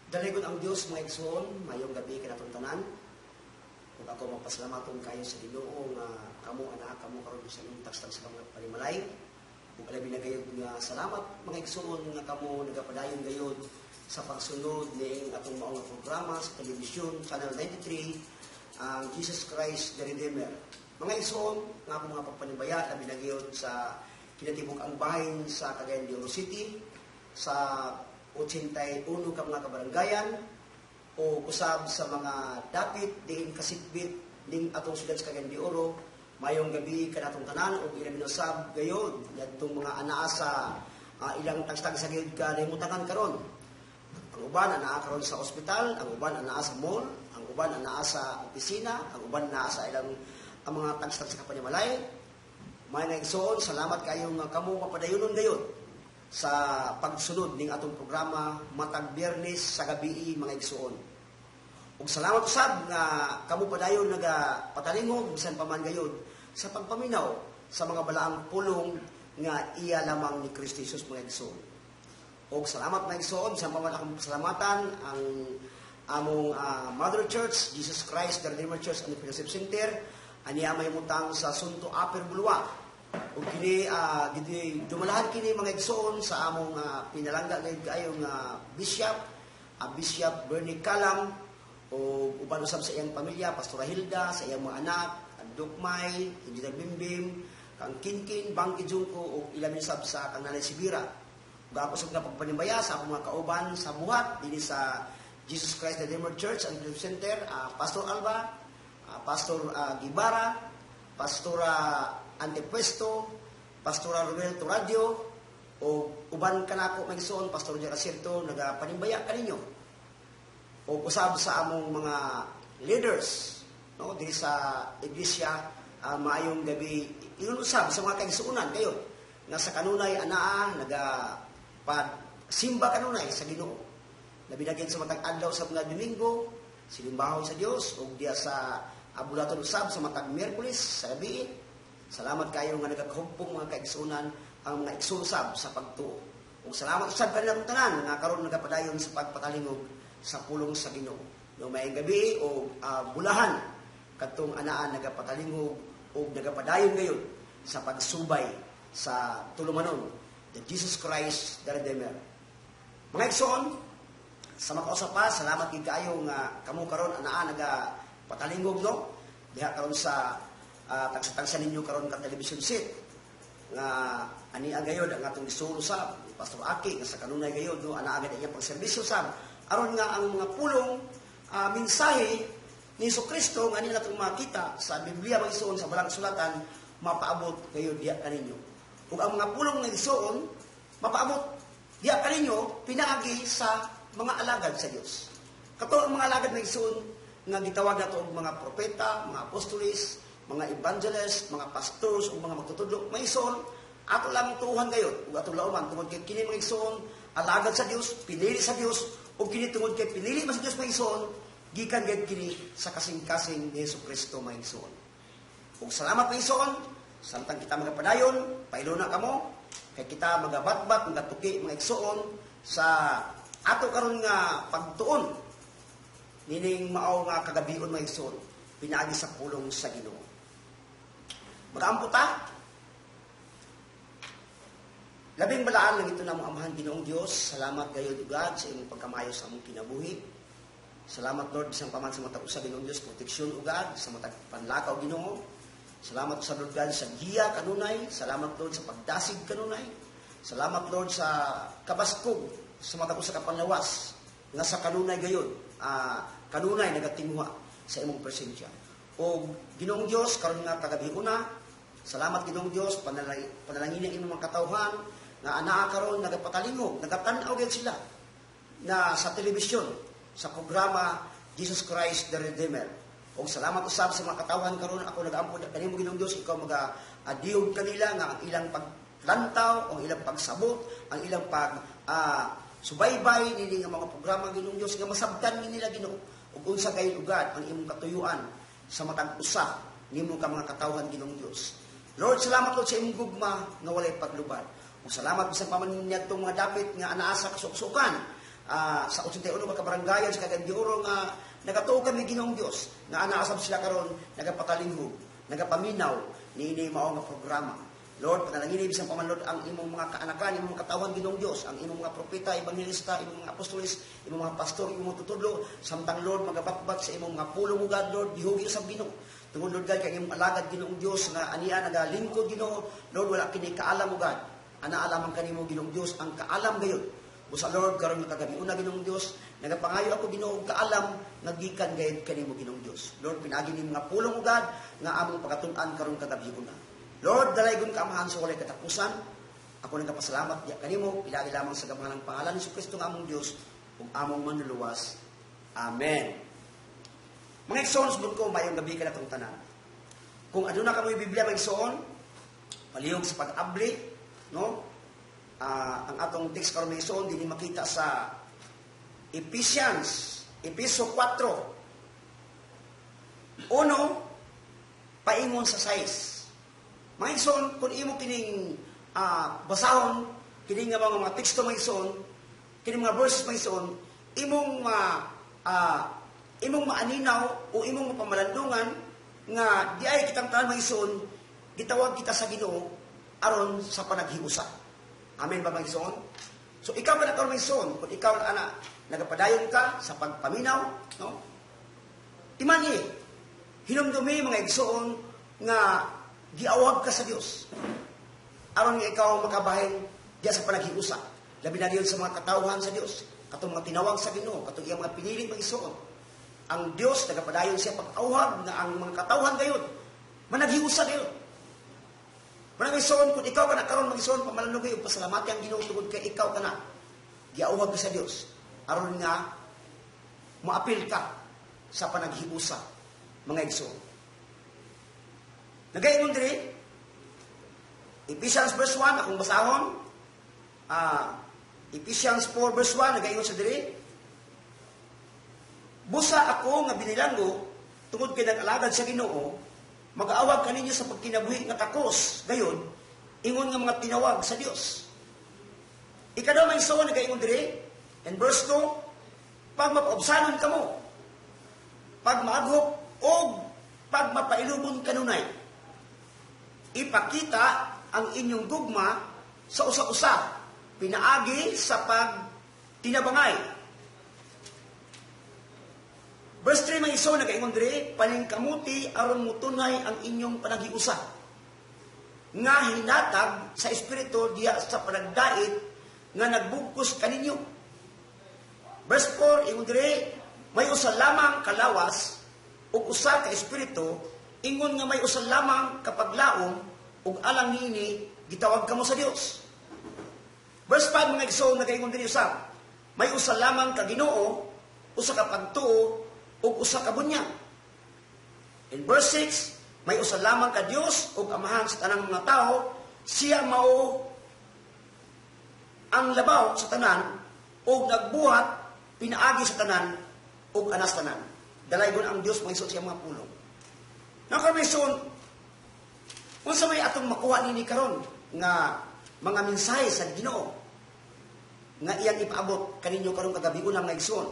Daligon ang Dios mga igsoon, mayong gabi kanatong tanan. Ug ako mapasalamaton kayo sa Ginoo nga kamo anak kamo karon sa inyong tagsag sa mga panimalay. Ug alabi na gayud nga salamat mga igsoon nga kamo nagapadayon gayud sa pagsunod ning atong maong programa sa telebisyon Channel 93 ang Jesus Christ the Redeemer. Mga igsoon nga akong mga pagpanibaya labi na gayud sa kinatibuk ang bahin sa Cagayan de Oro City sa 81 ka mga kabaranggayan o usab sa mga dapit diin kasitbit ning atong siyudad sa Cagayan de Oro mayong gabi kanatong tanan o ilabi na usab gayod yadtong mga anaa sa ilang tagstag sa gayud ka limutangan karon. Ang uban anaa karon sa ospital, ang uban anaa sa mall, ang uban anaa sa opisina, ang uban anaa sa ilang ang mga tagstag sa kapanimalay. May naigsoon, salamat kayo nga kamo mapadayonon gayod sa pagsunod ning atong programa matag Biyernes sa gabi mga igsoon. Ug salamat usab nga kamo padayon nagapatalingog bisan pa man gayud sa pagpaminaw sa mga balaang pulong nga iya lamang ni Kristo Jesus mga igsoon. Ug salamat mga igsoon bisan pa man akong pasalamatan ang among Mother Church Jesus Christ the Redeemer Church and Fellowship Center aniya may mutang sa Sunto Upper Bulwa. O kini dumalahan kini mga igsoon sa among pinalangga gayud kayo nga Bishop Bernie Calam o uban usab sa iyang pamilya Pastora Hilda, sa iyang mga anak ang Dukmay, Engineer Bimbim, kang Kinkin, Bangki Jungko o ilamin usab sa kang Nanay Sibira. Gapo sa mga pagpanimaya sa akong mga kauban sa buhat dinhi sa Jesus Christ the Redeemer Church and Fellowship Center, Pastor Alba, Pastor Gibara, Pastora Antepuesto, Pastora Romel Toradio, o uban kanako magsoon Pastor Jaracirto nagapanimbayag kaninyo. O usab sa among mga leaders no diri sa iglesia maayong gabi ilusab sa mga kaigsuonan kayo nga sa kanunay anaa simba kanunay sa Ginoo. Labi na sa matag adlaw sa mga Domingo, silimbahaw sa Dios ug diya sa abulaton usab sa matag Miyerkules sa gabi. Salamat kayo nga nagakahumpong mga kaigsunan ang mga igsusab sa pagtuo. Ug salamat usab kanilang tanan nga karon nagapadayon sa pagpatalingog sa pulong sa Ginoo. No may gabi o bulahan kadtong anaan nagapatalingog o nagapadayon gayon sa pagsubay sa tulumanon the Jesus Christ the Redeemer. Mga igsoon, sa makausap pa, salamat gid kaayo nga kamo karon anaa nagapatalingog no. Diha karon sa tagsa-tagsa ninyo karon ka television set nga ani gayod ang atong gisuro sa Pastor Aki nga sa kanunay gayod no ana agad iya pagserbisyo sa aron nga ang mga pulong mensahe ni Jesucristo nga nila natong makita sa Biblia magisuon sa balang sulatan mapaabot gayod diya kaninyo. Ug ang mga pulong nga gisuon mapaabot diya kaninyo pinaagi sa mga alagad sa Dios. Kato ang mga alagad nga gisuon nga gitawag nato og mga propeta, mga apostolis, mga evangelist, mga pastors, o mga magtutudlo, may ison, ato lang tuhan gayod, o ato lauman, tungod kay kini mga ison, alagad sa Dios, pinili sa Dios, o kini tungod kay pinili sa Dios mga ison, gikan gayud kini sa kasing-kasing ni Jesucristo mga ison. Ug salamat mga ison, samtang kita magapadayon, pailuna kamo, kay kita magabatbat, magatuki mga ison, sa ato karon nga pagtuon, nining mao nga kagabion mga ison, pinaagi sa pulong sa Ginoo. Mag-aampo ta. Labing balaan lang ito na mong amahan Ginoong Diyos. Salamat kayo, God, sa inyong pagkamayo sa among kinabuhi. Salamat, Lord, isang paman sa matag sa Ginoong Diyos, proteksyon, God, sa matag panlakaw, Ginoo. Salamat sa Lord God sa giya kanunay. Salamat, Lord, sa pagdasig kanunay. Salamat, Lord, sa kabaskog, sa matag sa kapanlawas, nga sa kanunay gayon, kanunay nagatingwa sa imong presensya. O Ginoong Diyos, karon nga kagabi una, salamat Ginoong Diyos, panalangin ang imong katawhan, nga anaa karon nagapatalingog, nagatanaw gyud sila na sa telebisyon, sa programa Jesus Christ the Redeemer. O salamat usab sa mga katawhan karon ako nagaampo kanimo Ginoong Diyos, ikaw mag-adiog kanila nga ang ilang paglantaw, ang ilang pagsabot, ang ilang subaybay nini nga mga programa Ginoong Diyos nga masabtan nila Ginoo. Ug unsa kay lugar ang imong katuyuan sa matag usa nimo ka mga katawhan Ginoong Diyos. Lord, salamat Lord sa imong gugma nga walay paglubad. Ug salamat bisan pa man niadtong mga dapit nga anaa sa kasuksukan sa 81 ka kabarangayan sa Cagayan nga nagatuo kami Ginoong Dios nga anaasab sila karon nagapakalinghog, nagapaminaw niini mao nga programa. Lord, panalangin bisang pamanlod ang imong mga kaanakan, imong mga katawan Ginoong Dios, ang imong mga propeta, ebangheliста, imong mga apostolis, imong mga pastor, imong tutudlo, samtang Lord magabatbat sa imong mga pulong ugad, Lord, bihugi sa Ginoo. Tungod Lord God kay imong alagad Ginoong Dios nga aniya nagalingkod Ginoo, Lord wala kini kaalam ugad. Ana alamang kanimo Ginoong Dios ang kaalam gayon. Busa Lord karon nga kagabi una Ginoong Dios, nagapangayo ako Ginoo og kaalam nagikan gayud kanimo Ginoong Dios. Lord pinaagi ni mga pulong ugad nga among pagatun-an karon kagabi una. Lord, dalaygon ka amahan sa walay katapusan. Ako nagpasalamat diya kanimo, ilagi lamang sa gamalang pangalan ni Kristo nga among Dios ug among manluluwas. Amen. Mga igsoon, subod ko mayong gabi ka natong tanan. Kung aduna ka mo yung Biblia mga igsoon, palihog sa pag-abli, no? Ang atong text karon mga igsoon dinhi makita sa Episo 4. Paingon sa 6. Mga igsoon, kung imo kining basahon, kining nga mga teksto mga igsoon, kining mga verses mga igsoon, imong maaninaw o imong mapamalandungan nga di ay kitang tanan mga igsoon, gitawag kita sa Ginoo aron sa panaghiusa. Amen ba mga igsoon? So ikaw ba na karon mga igsoon, kung ikaw na nagapadayon ka sa pagpaminaw, no? Imani, hinumdumi mga igsoon nga giawag ka sa Dios. Aron nga ikaw makabahin diya sa panaghiusa. Labi na diyon sa mga katawhan sa Dios, katong mga tinawag sa Ginoo, katong iyang mga piniling mga igsoon. Ang Dios nagapadayon siya pag-awhag nga ang mga katawhan gayon managhiusa gayon. Mga igsoon, kung ikaw ka na karon mga igsoon, pamalandong kayo pasalamati ang Ginoo tungod kay ikaw ka na giawag ka sa Dios. Aron nga moapil ka sa panaghiusa mga igsoon. Nagaingon diri Ephesians verse 1 akong basahon. Ephesians 4 verse 1 nagaingon sa diri. Busa ako nga binilanggo tungod kay nag-alagad sa Ginoo, mag-aawag kaninyo sa pagkinabuhi nga takos. Gayon, ingon nga mga tinawag sa Dios. Ikadaw man so nagaingon diri in verse 2, pag mapaubsanon kamo, pag maaghop o pag mapailubon kanunay, ipakita ang inyong gugma sa usa-usa, pinaagi sa pagtinabangay. Verse 3 may iso nagaingon diri, paningkamuti aron mutunay ang inyong panaghiusa. Nga hinatag sa espiritu diya sa panagdait nga nagbugkos kaninyo. Verse 4 ingon diri, may usa lamang kalawas ug usa ka espiritu, ingon nga may usa lamang kapaglaom ug alang nini gitawag kamo sa Dios. Verse 5 mga igsoon nagaingon diri usab, may usa lamang ka Ginoo, usa ka pagtuo ug usa ka bunyag. In verse 6, may usa lamang ka Dios ug amahan sa tanang mga tao, siya mao ang labaw sa tanan ug nagbuhat pinaagi sa tanan ug anas tanan. Dalaygon ang Dios mga igsoon siya mga pulong. Nakarmison, unsa may atong makuha nini karon nga mga mensahe sa Ginoo nga iyang ipaabot kaninyo karon kagabi una mga igsoon.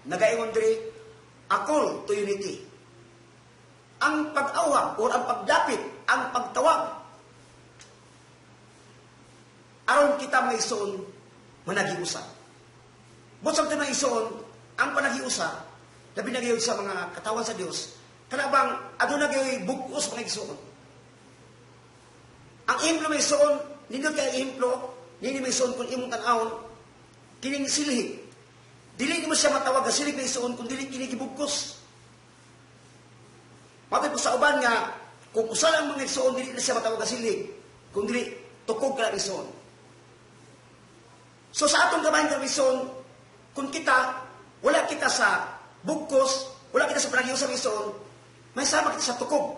Nagaingon diri, a call to unity. Ang pag-awag o ang pagdapit, ang pagtawag. Aron kita mga igsoon managhiusa. Butsang mga igsoon, ang panaghiusa, labi na gayon sa mga katawan sa Dios, kanabang aduna gayoy bugos mga igsoon. Ang implo may igsoon, nindot kay implo, nini may igsoon kung imong tan-awon, kining silhi. Dili mo siya matawag nga silhi may igsoon kung dili kini gibugkos. Matay po sa uban nga kung usa lang mga igsoon dili na siya matawag nga silhi, kung dili tukog ka igsoon. So sa atong gabahin ka igsoon, kung kita wala kita sa bugkos, wala kita sa panaghiusa igsoon, may sama kita sa tukog.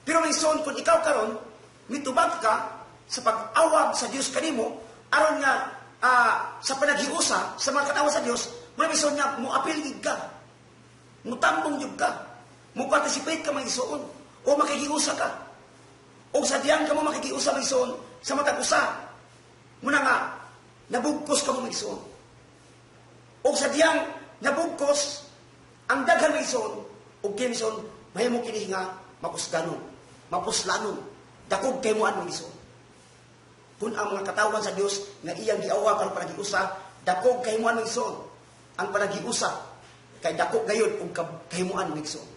Pero may son, kung ikaw karon, mitubag ka sa pag-awag sa Diyos kanimo, aron nga sa panaghiusa, sa mga katawa sa Diyos, may son nga, muapilgig ka, mutambong yug ka, muparticipate ka may son, o makikiusa ka. O sa diyan ka mo makikiusa may son, sa matag-usa. Muna nga, nabugkos ka mo maigsoon. O sa diyang nabugkos, ang daghan maigsoon, o kinison, may mo kinihinga, mapusganon, mapuslanon, dakog kay mo ang maigsoon. Kung ang mga katawan sa Dios nga iyang giawa para panagiusa, dakog kahimuan ng igsoon. Ang panagiusa kay dakog gayon ug kahimuan ng igsoon.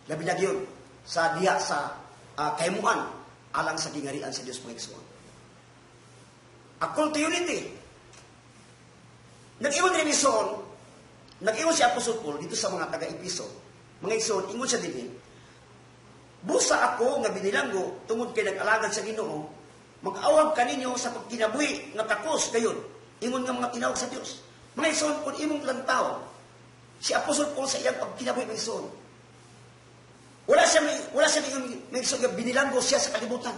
Labi na gayon sa diha sa kahimuan alang sa gingarian sa Dios mga igsoon. A call to unity. Nag-iwan rin igsoon, nag-iwan si Apostol Paul dito sa mga taga-Episo. Mga igsoon, ingon siya din, busa ako nga binilanggo tungod kay nag-alagad sa Ginoo, mag-awag kaninyo sa pagkinabuhi nga takos kayon. Ingon nga mga tinawag sa Dios. Mga igsoon, kung imong lantaw, si Apostol Paul sa iyang pagkinabuhi mga igsoon. Wala siya mga igsoon nga binilanggo siya sa kalibutan.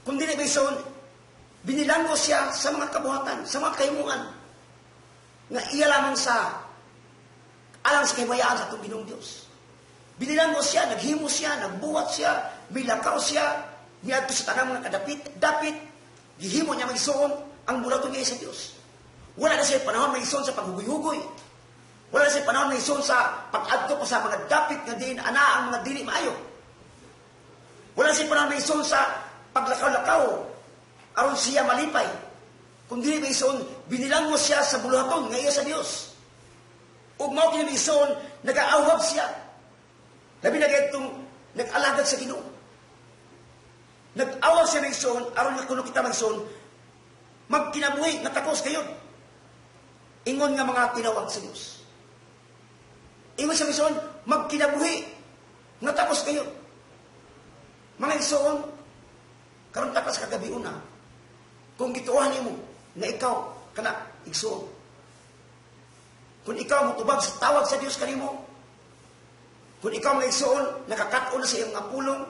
Kundi mga igsoon, binilanggo siya sa mga kabuhatan, sa mga kahimuan, nga iya lamang sa alang sa kahimayaan sa itong Ginoong Diyos. Binilanggo siya, naghimo siya, nagbuhat siya, milakaw siya, niadto sa tanang mga kadapit, gihimo niya mag-igsoon ang bulaton niya sa Diyos. Wala na siya panahon mag-igsoon sa paghugoy-hugoy. Wala na siya panahon mag-igsoon sa pag-adto pa sa mga dapit nga diin ana ang mga dili maayo. Wala na siya panahon mag-igsoon sa paglakaw-lakaw aron siya malipay. Kung dili mag-igsoon, binilanggo siya sa bulaton nga iya sa Diyos. Ug mao kini mag-igsoon, nag-aawab siya. Labi na gaytong nag-alagad sa Ginoo. Nag-awag siya ng igsoon, aron nga kuno kita mag-igsoon, magkinabuhi, natakos kayo. Ingon nga mga tinawag sa Diyos. Ingon siya igsoon, magkinabuhi, natakos kayo. Mga igsoon, karon takas kagabi una, kung gituuhan mo, na ikaw, kana, igsoon. Kung ikaw mutubag sa tawag sa Diyos kanimo, kung ikaw mga igsoon, nakakaton na sa iyong mga pulong,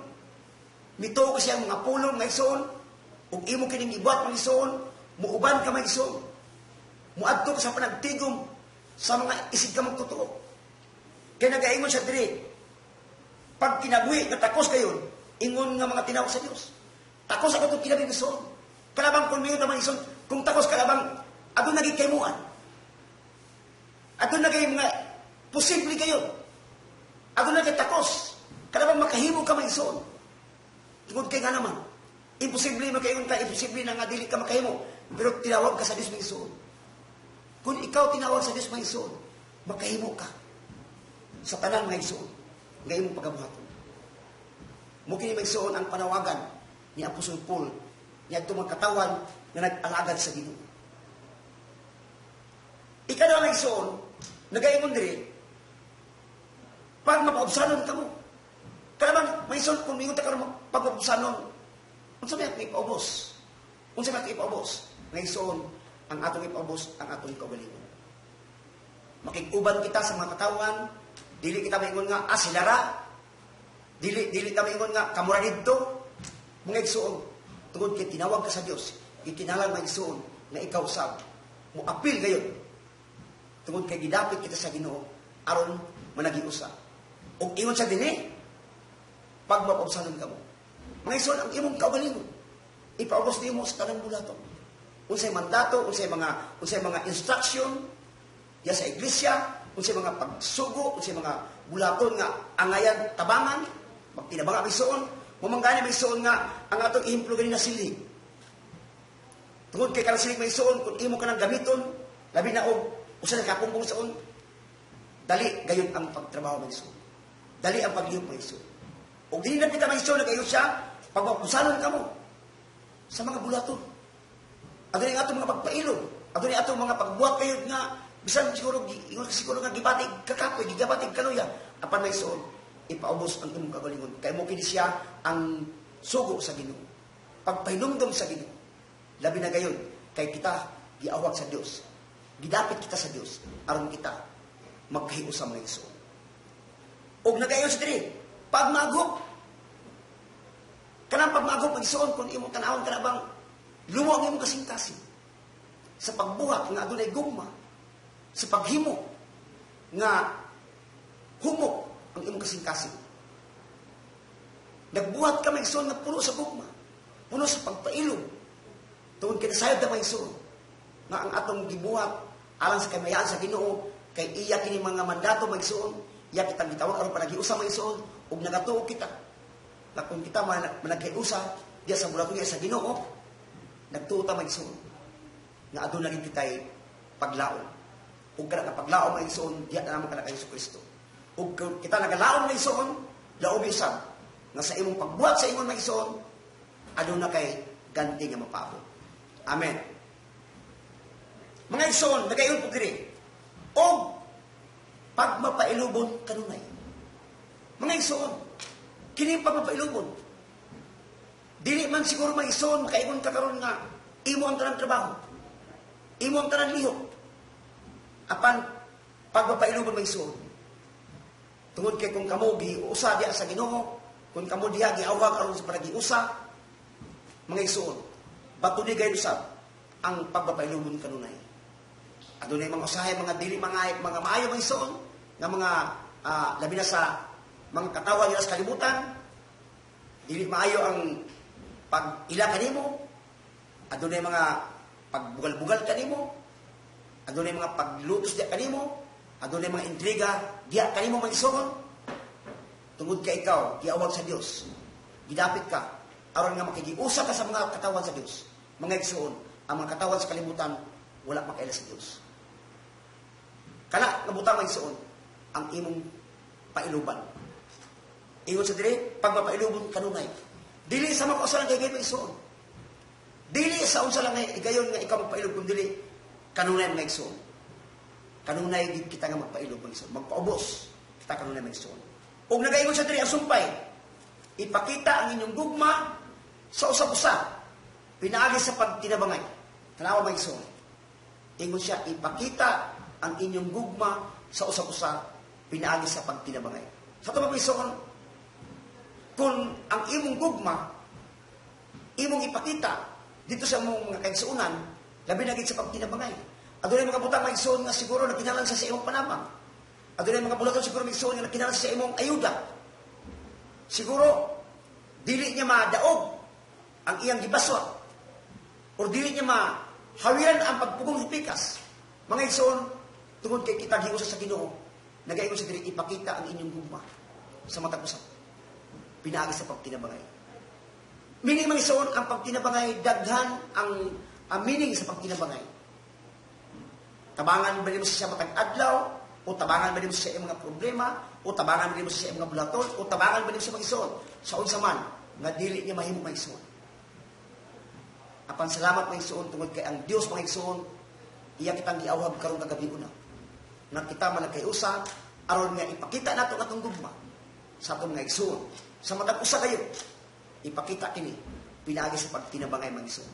mito ko siya mga pulong mga igsoon, ug imo kining ibuhat mga igsoon, muuban ka mga igsoon, muadto ka sa panagtigom sa mga isig ka magtotoo. Kaya nag-aingon siya diri, pag kinabuhi, natakos kayo, ingon nga mga tinawag sa Diyos. Takos ako itong kinabuhi igsoon. Kalabang kung mingon naman igsoon, kung takos kalabang, adun naging kaymuan. Adun naging mga posible kayo. Adun naging takos. Kalabang makahimo ka mga igsoon. Tungod kay nga naman, imposible makaingon ka, imposible na nga dili ka makahimo, pero tinawag ka sa Diyos may igsoon. Kung ikaw tinawag sa Diyos may igsoon, makahimo ka sa tanan may igsoon, nga imong pagabuhaton. Mukini may igsoon ang panawagan ni Apostol Paul, niya itong katawan na nag-alagad sa Ginoo. Ikadaw may igsoon, nagaingon diri, pag mapaubsanon ka mo, kalaman, may igsoon, kung mingon ta ka pag-mapaubsanon, unsa may ipaubos? Unsa may ipaubos? May igsoon, ang atong ipaubos, ang atong kaugalingon. Makikuban kita sa mga katawan, dili kita maingon nga asilara, dili kita maingon nga kamura didto, mga igsoon, tungod kay tinawag ka sa Dios, ikinalang mga igsoon na ikaw sab, mo apil gayon, tungod kay gidapit kita sa Ginoo aron managiusa. Og ingon sa dinhi, pag mapaubsanon ka mo. Mga igsoon, ang imong kaugalingon, ipaubos nimo sa tanang bulaton. Unsay mandato, unsay mga instruction ya sa iglesia, unsay mga pagsugo, unsay mga bulaton nga angayan tabangan, magtinabang ang igsoon, mamanggani ang igsoon nga ang atong ihimplo ganin na silig. Tungod kay kanang silig may igsoon, kung imo ka nang gamiton, labi na og usa ka kumpong saon, dali gayon ang pagtrabaho ng igsoon. Dali ang paglihok ng igsoon. O dili na kita may igsoon nagayo siya, pagmapusanon ka mo sa mga bulaton. Ato ni atong mga pagpailog, ato ni atong mga pagbuhat kayo nga bisan siguro nga gibatig kakapoy, gigabatig kaluya, apan may igsoon, ipaubos ang imong kagalingon. Kay mo kini siya ang sugo sa Ginoo. Pagpahinumdom sa Ginoo. Labi na gayon kay kita giawag sa Dios. Gidapit kita sa Dios aron kita magkahiusa sa mga igsoon. Og nagayon sa diri, pagmagop. Kanang pagmagop ang igsoon kung imong tanawon kana bang luwag imong kasing-kasing sa pagbuhat nga adunay gugma, sa paghimo nga humok ang imong kasing-kasing. Nagbuhat ka may igsoon nga puno sa gugma, puno sa pagpailog, Tungod kinasayod na maigsoon. Nga ang atong gibuhat alang sa kamayaan sa Ginoo kay iya kini mga mandato maigsoon, iya kitang gitawag aron panagiusa maigsoon ug nagatuo kita. Na kung kita managhiusa diya sa bulatuya sa Ginoo, nagtuo ta maigsoon. Nga aduna gid kitay paglaom. Ug kada paglaom maigsoon, diya na naman kana kay Kristo. Ug kita nagalaom maigsoon, laob usab nga sa imong pagbuhat sa imong maigsoon, aduna kay ganti nga mapabot. Amen. Mga igsoon, nagayon po diri. O pagmapailubon kanunay. Mga igsoon, kini pagmapailubon. Dili man siguro mga igsoon, makaingon ka karon nga imo ang tanang trabaho. Imo ang tanang lihok. Apan pagmapailubon mga igsoon. Tungod kay kung kamo giusa diha sa Ginoo, kung kamo diha giawhag aron sa panagiusa, mga igsoon, batuni gayud usab ang pagmapailubon kanunay. Adunay mga usahay, mga dili mga maayo mga igsoon, nga mga labi na sa mga katawan nila sa kalibutan, dili maayo ang pag-ila kanimo, adunay mga pagbugal-bugal kanimo, adunay mga paglutos diya kanimo, adunay mga intriga diya kanimo mga igsoon. Tungod kay ikaw giawag sa Dios, gidapit ka aron nga makigiusa ka sa mga katawan sa Dios. Mga igsoon, ang mga katawan sa kalibutan wala makaila sa Dios. Kana nabutang mga igsoon ang imong pailuban. Ingon sa diri, pagmapailubon kanunay. Dili sa mga usalan kay mga igsoon. Dili sa unsa lang igayon nga ikaw magpailub kun dili kanunay mga igsoon. Kanunay gid kita nga magpailub mga igsoon, magpaubos kita kanunay mga igsoon. Ug nagaingon sa diri ang sumpay, ipakita ang inyong gugma sa usab-usa, pinaagi sa pagtinabangay. Tanawa mga igsoon. Ingon siya, ipakita ang inyong gugma sa usab-usa, pinaagi sa pagtinabangay. Sa ito mga igsoon, kung ang imong gugma, imong ipakita dito sa mong mga kaigsuunan, labi na gid sa pagtinabangay. Adunay mga butang mga igsoon nga siguro nakinalan sa imong panamang. Adunay mga bulaton siguro mga igsoon nga nakinalan sa imong ayuda. Siguro, dili niya madaog ang iyang gibaswa o dili niya mahawiran ang pagpugong hipikas. Mga igsoon, tungod kay kita giusa sa Ginoo, nagaingon sa diri ipakita ang inyong gugma sa matag usap. Pinaagi sa pagtinabangay. Meaning mga igsoon, ang pagtinabangay daghan ang meaning sa pagtinabangay. Tabangan ba nimo siya matag adlaw, o tabangan ba nimo siya ang mga problema, o tabangan ba nimo siya ang mga bulaton, o tabangan ba nimo siya mga igsoon sa unsa man nga dili niya mahimo mga igsoon. Apan salamat mga igsoon tungod kay ang Dios mga igsoon, iya kitang giawhag karon kagabi una. Na kita man nagkayusa aron nga ipakita nato atong gugma sa atong mga igsoon. Sa matag usa kayo, ipakita kini pinaagi sa pagtinabangay mga igsoon.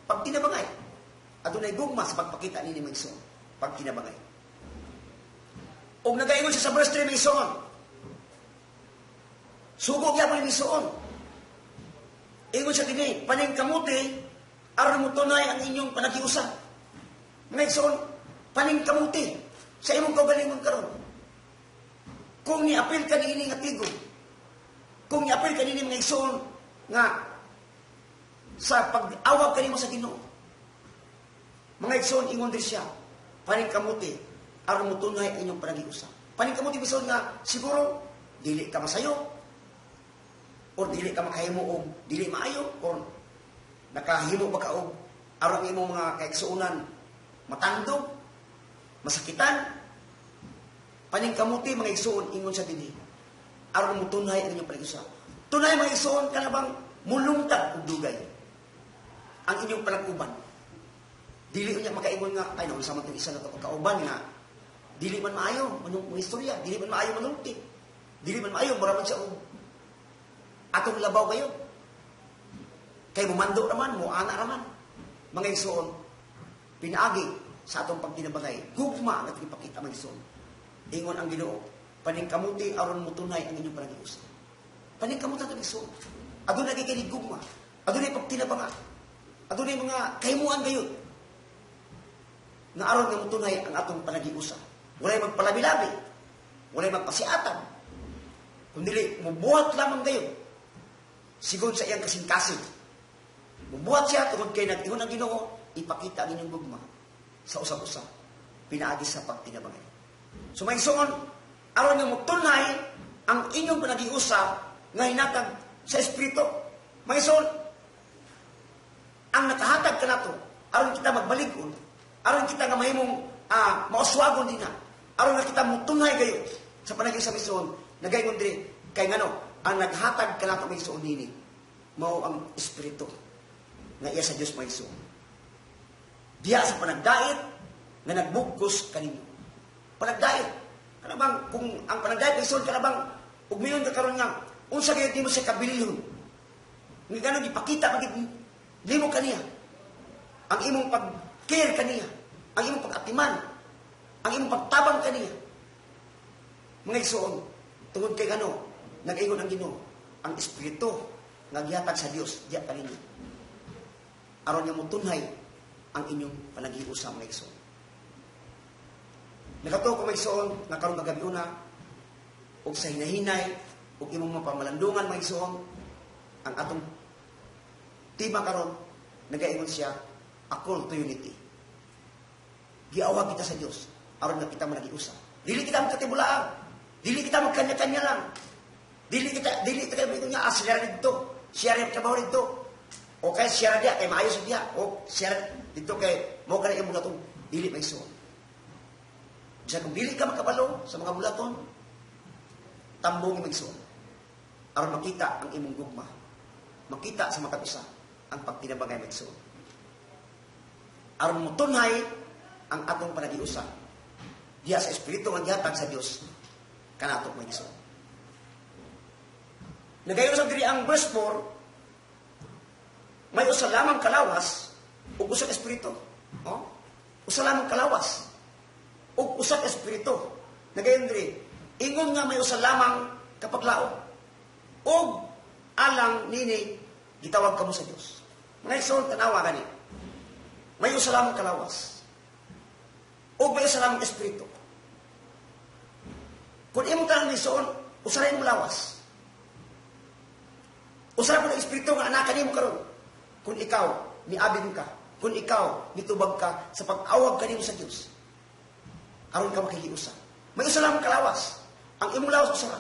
Pagtinabangay, adunay gugma sa pagpakita nini mga igsoon, pagtinabangay. Og nagaingon siya sa verse 3 mga igsoon. Sugog gyapon mga igsoon. Ingon siya dinhi, paning kamuti aron mo tunay ang inyong panagiusa. Mga igsoon, paning kamuti sa imong kaugalingon karon. Kung niapil ka niini nga tigom, kung niapil ka niini mga igsoon nga sa pag-awag kanimo sa Ginoo. Mga igsoon, ingon din siya, paning kamuti aron mo tunay ang inyong panagiusa. Paning kamuti igsoon nga siguro dili ka masayo, or dili ka makahimo og dili maayo, or nakahimo ba ka og aron imong mga kaigsuunan matandog, masakitan. Paning kamuti mga igsoon, ingon sa dinhi aron mo tunay ang inyong panagiusa. Tunay mga igsoon kana bang mulungtad og dugay ang inyong panaguban. Dili unya makaingon nga ay naon sa man isa na to kauban nga dili man maayo manung istorya, dili man maayo manulti, dili man maayo mura man siya og atong labaw kayo. Kay mumando raman, muana raman. Mga igsoon, pinaagi sa atong pagtinabangay, gugma ang ating ipakita mga igsoon. Ingon ang Ginoo, paning kamuti aron mo tunay ang inyong panagiusa. Paning kamuti ang igsoon. Adunay kikinig gugma, adunay pagtinabanga, adunay mga kahimuan kayo. Na aron nga mo tunay ang atong panagiusa. Walay magpalabi-labi, walay magpasiatan. Kundi mubuhat lamang kayo sigod sa iyang kasing-kasing Mubuhat siya tungod kay nag-ingon ang Ginoo, ipakita ang inyong gugma sa usap-usap, pinaagi sa pagtinabangay. So may suon, aron nga mutunay ang inyong panagiusap nga hinatag sa Espiritu. May suon, ang nakahatag ka nato, aron kita magbalig-on, aron kita nga mahimong mauswagon din na, aron nga kita mutunay kayo sa panaging sa mison, nagayon din, kay ngano, ang naghatag ka nato may suon nini, mao ang Espiritu nga iya sa Diyos may suon. Diya sa panagdait nga nagbukos kanino. Panagdait. Kanabang, kung ang panagdait may suon, kanabang, ugmiyon ka karon nga, unsa kayo di mo siya kabilihon. Nga gano'n ipakita, di mo kaniya. Ang imong pag-care kaniya. Ang imong pag-atiman. Ang imong pagtabang kaniya. Mga isuon, tungod kay gano'n, nag-ingon ang Ginoo, ang Espiritu, nga gihatag sa Dios diya kaninyo. Aron niya mo tunhay ang inyong panagiusa mga igsoon. Nagato ko mga igsoon, nga karon kagabi una, ug sa hinahinay, ug imong mapamalandungan mga igsoon, ang atong tema karon, nagaingon siya, a call to unity. Giawag kita sa Dios, aron na kita managiusa. Dili kita magkatibulaan, dili kita magkanya-kanya lang. Dili kita niya, siya dito, siya rin trabaho dito. O kaya siya dia, kay maayos dia. O siya dito kay, mo ka na yung mulaton. Dili may isuon. Diyan kung dili ka makabalo sa mga mulaton, tambong may isuon. Aron makita ang imong gugma. Makita sa matag usa ang pagtinabangay may isuon. Aron mo tunhay ang atong panagiusa. Diya sa Espiritu nga gihatag sa Dios kanato may isuon. Nagayon sa diri ang verse 4, may usa lamang kalawas ug usa ka espiritu. Oh? Usa lamang kalawas ug usa ka espiritu. Nagayon diri, ingon nga may usa lamang kapaglaom. Ug alang nini gitawag kamo sa Dios. Mga igsoon tanawa gani. May usa lamang kalawas. Ug may usa lamang espiritu. Kung imong tanong ni igsoon, usa ra imong lawas. Usara po ng Espiritu nga anak kanimo karon. Kung ikaw, niabing ka. Kung ikaw, nitubag ka sa pag-awag kanimo sa Dios. Aron ka makihiusa. May usa lang kalawas. Ang imong lawas usara.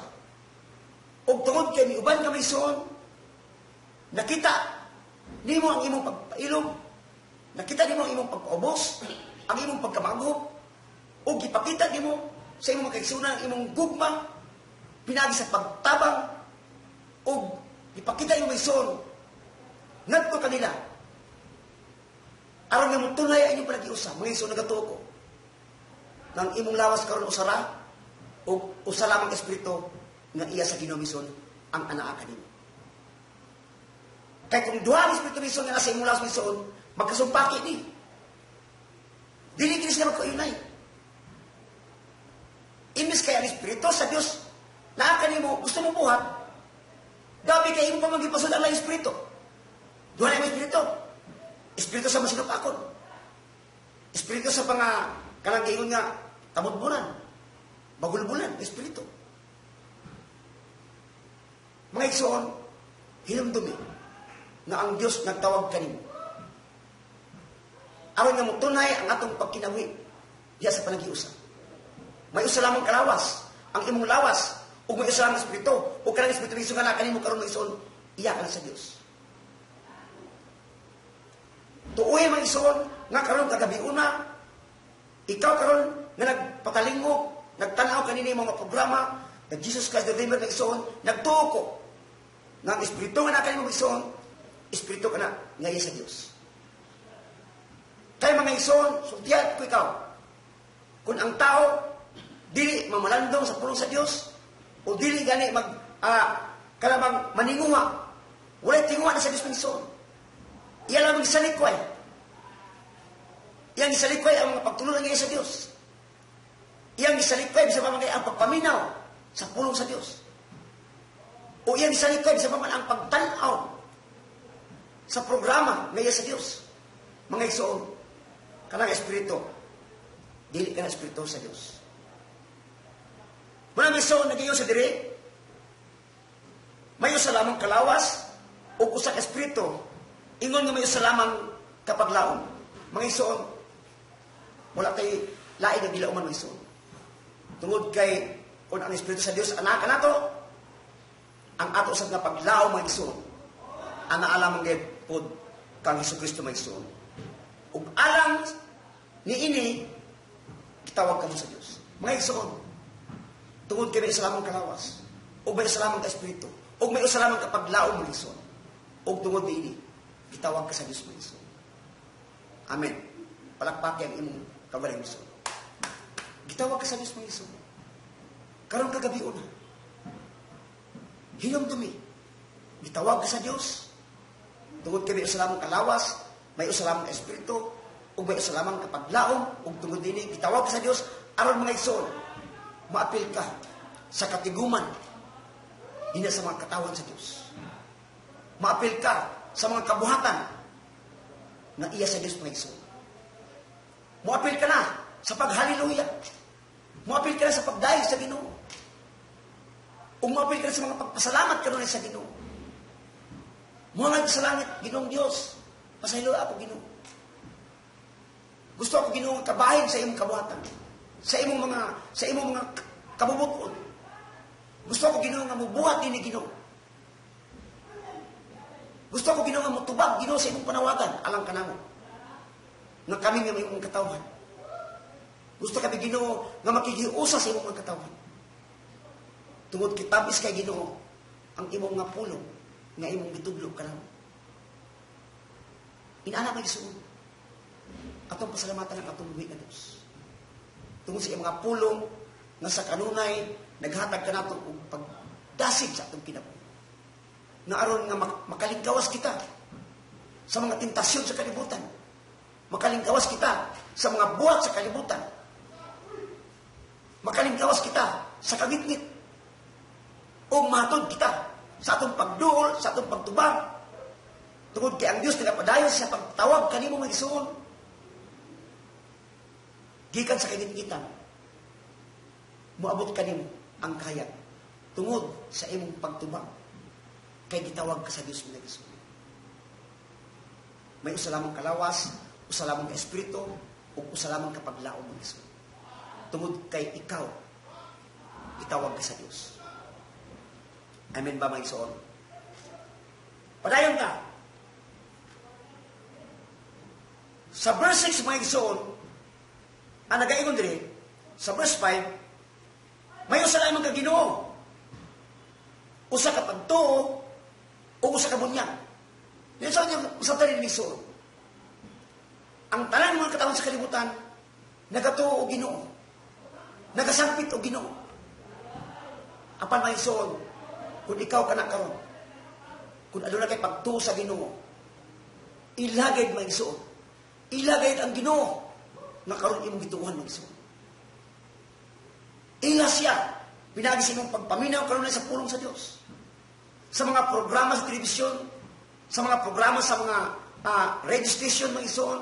Og tungod kay miuban ka may suon, nakita nimo ang imong pagpailom, nakita nimo ang imong pagpaubos, ang imong pagkamagop, og gipakita nimo sa imong makaigsunan ang imong gugma, pinagi sa pagtabang, og ipakita yung may son. Ngadto kanila. Aron nga mo tunay ang inyong panagiusa. Mga iso nagatuo ko. Nang imong lawas karon usara, o usa lamang espiritu nga iya sa Ginoo mison ang anaa kanimo. Kaya kung duha ang espiritu mison nga nasa imong lawas mison, magkasumpaki ni. Dili kini sila magkaunay. Imbis kaya ang espiritu sa Dios naa kanimo gusto mo buhat, gabi kayo pa magipasod ang Espiritu. Duha na yung Espiritu. Espiritu sa masinupakon. Espiritu sa kanang giingon nga, tamudbunan. Bagulbulan, Espiritu. Mga igsoon, hinumdumi na ang Diyos nagtawag kanimo. Aron nga mo tunay ang atong pagkinawi diya sa panagiusa. May usa lamang kalawas. Ang imong lawas, ug may isa lang espiritu, ug kanang espiritu miso nga kanimo karon magison, iya ka na sa Dios. Tuoy man ison nga karon kagabi una, ikaw karon nga nagpatalingog, nagtanaw kanini mga programa, na Jesus Christ the Redeemer na ison, nagtuko nga ang espiritu nga kanimo ison, espiritu ka na nga iya sa Dios. Kay mga ison, sultihan ko ikaw. Kung ang tao dili mamalandong sa pulong sa Dios, o dili gani kalamang maninguha. Walay tinguha na sa Diyos minson. Iyan lang isalikway. Iyang isalikway ang mga pagtulungan niya sa Diyos. Iyang isalikway bisa pamagay ang pagpaminaw sa pulong sa Diyos. O iyang isalikway bisa pamagay ang pagtanaw sa programa ngayon sa Diyos. Mga igsoon, kanang espiritu, dili ka na espiritu sa Diyos. Muna may soon naging sa diri, may usa lamang kalawas o usa ka espiritu Ingon nga may usa lamang kapaglaom. Mga igsoon, wala tay lain nga gilauman mga igsoon. Tungod kay kung ang Espiritu sa Dios anak nato, ang ato usab nga paglaom mga igsoon, ana alamang gayud pod kang Hesukristo mga igsoon. Ug alang niini gitawag kamo sa Dios. Mga igsoon, tungod kay may isa lamang kalawas, ug may isa lamang ka Espiritu, ug may isa lamang ka paglaom mga igsoon. Ug tungod niini gitawag ka sa Dios mga igsoon. Amen. Palakpaki ang imong kabalay igsoon. Gitawag ka sa Dios mga igsoon. Karon kagabi una. Hinumdumi. Gitawag ka sa Dios. Tungod kay may isa lamang kalawas, may isa lamang Espiritu, ug may isa lamang kapaglaom, ug tungod dinhi gitawag ka sa Dios aron mga igsoon. Maapil ka sa katiguman hina sa mga katawan sa Dios. Maapil ka sa mga kabuhatan na iya sa Diyos mga igsoon. Muapil ka na sa paghaliluya. Muapil ka na sa pagdaig sa Ginoo. O muapil ka na sa mga pagpasalamat kanunay sa Ginoo. Muangad sa langit, Ginoong Diyos, pasaylo ako Ginoo. Gusto ako Ginoo kabahin sa imong kabuhatan, sa imong mga kabubuton. Gusto ako Ginoo nga mubuhat dinhi Ginoo. Gusto ko Ginoo nga motubag Ginoo sa imong panawagan alang kanamo. Nga kami nga may imong katawhan. Gusto kami Ginoo nga makigiusa sa imong katawhan. Tungod kitabis kay Ginoo ang imong nga pulong nga imong gitudlo kanamo. Inaana may igsoon. Atong pasalamatan ang atong buhi nga Dios. Tungod sa imong nga pulong nga sa kanunay naghatag kanato og pagdasig sa atong kinabuhi. Na aron nga makalingkawas kita sa mga tentasyon sa kalibutan. Makalingkawas kita sa mga buhat sa kalibutan. Makalingkawas kita sa kagitgit. O matod kita sa atong pagduol, sa atong pagtubag. Tungod kay ang Dios nagapadayon sa pagtawag kanimo mga igsoon. Gikan sa kagitgitan, moabot kanimo ang kahayag tungod sa imong pagtubag. Kay gitawag ka sa Diyos mga igsoon. May usa lamang kalawas, usa lamang ka Espiritu, ug usa lamang ka paglaom mga igsoon. Tungod kay ikaw, gitawag ka sa Diyos. Amen ba mga igsoon? Padayon ka. Sa verse 6 mga igsoon, ang nagaingon diri, sa verse 5, may usa lamang ka Ginoo. Usa ka pagtuo, o usa ka bunyag. Yan sa kanya, usa tayo ni igsoon. Ang tanan ng mga katawan sa kalibutan, nagatuo o Ginoo. Nagasampit o Ginoo. Apan mga igsoon, kung ikaw ka na karon, kung aduna kay pagtuo sa Ginoo, ilagay mga igsoon. Ilagay ang Ginoo na karon imong gituuhan mga igsoon. Ila siya, pinagi sa imong pagpaminaw karon sa pulong sa Dios. Sa mga programa sa telebisyon, sa mga programa sa mga radio station mga igsoon,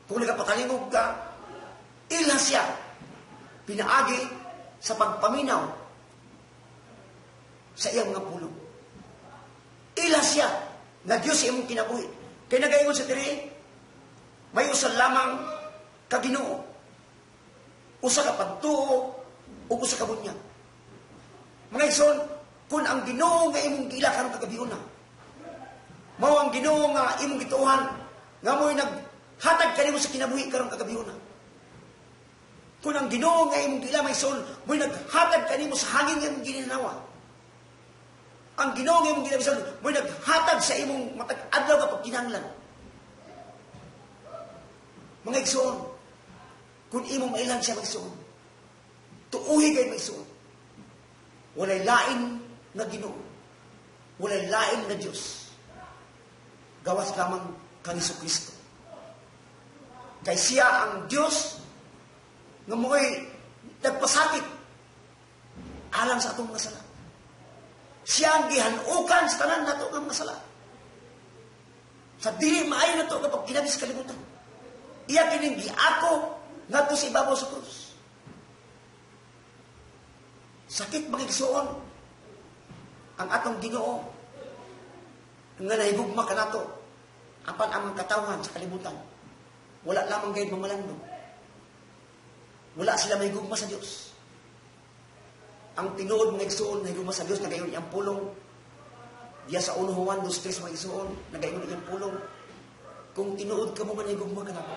kung nagapatalingog ka, ila siya pinaagi sa pagpaminaw sa iyang mga pulong. Ila siya na Diyos sa imong kinabuhi. Kaya nagaingon sa diri, may usa lamang ka Ginoo, usa ka pagtuo, o usa ka bunyag. Mga igsoon, kung ang Ginoo nga imong gila karon kagabiuna, mao ang Ginoo nga imong gituohan, nga mo'y naghatag kanimo sa kinabuhi karon kagabiuna. Kung ang Ginoo nga imong gila may igsoon, mo'y naghatag kanimo sa hangin nga imong gininawa. Ang Ginoo nga imong gila may igsoon, mo'y naghatag sa imong matag adlaw nga pagkinahanglan. Mga igsoon, kung imong mailan siya mga igsoon, tuuhi kayo mga igsoon. Walay lain na Ginoo. Walay lain na Diyos. Gawas lamang kang Hesukristo. Kay siya ang Diyos nga mo'y nagpasakit alang sa atong mga sala. Siya ang gihanukan sa tanan nato ng mga sala. Sa dili maayo na ito kapag kinabi sa kalibutan. Iya kining giako ngadto sa ibabaw sa krus. Sakit mga igsoon ang atong Ginoo nga nahigugma kanato apan ang katawan sa kalibutan, wala lamang gayud mamalando. Wala sila may gugma sa Dios. Ang tinuod mga igsoon na gugma sa Dios, nagayon iyang pulong. Diya sa 1 Juan 2:3 mga igsoon, nagayon iyang pulong. Kung tinuod ka mo man gugma ka na po,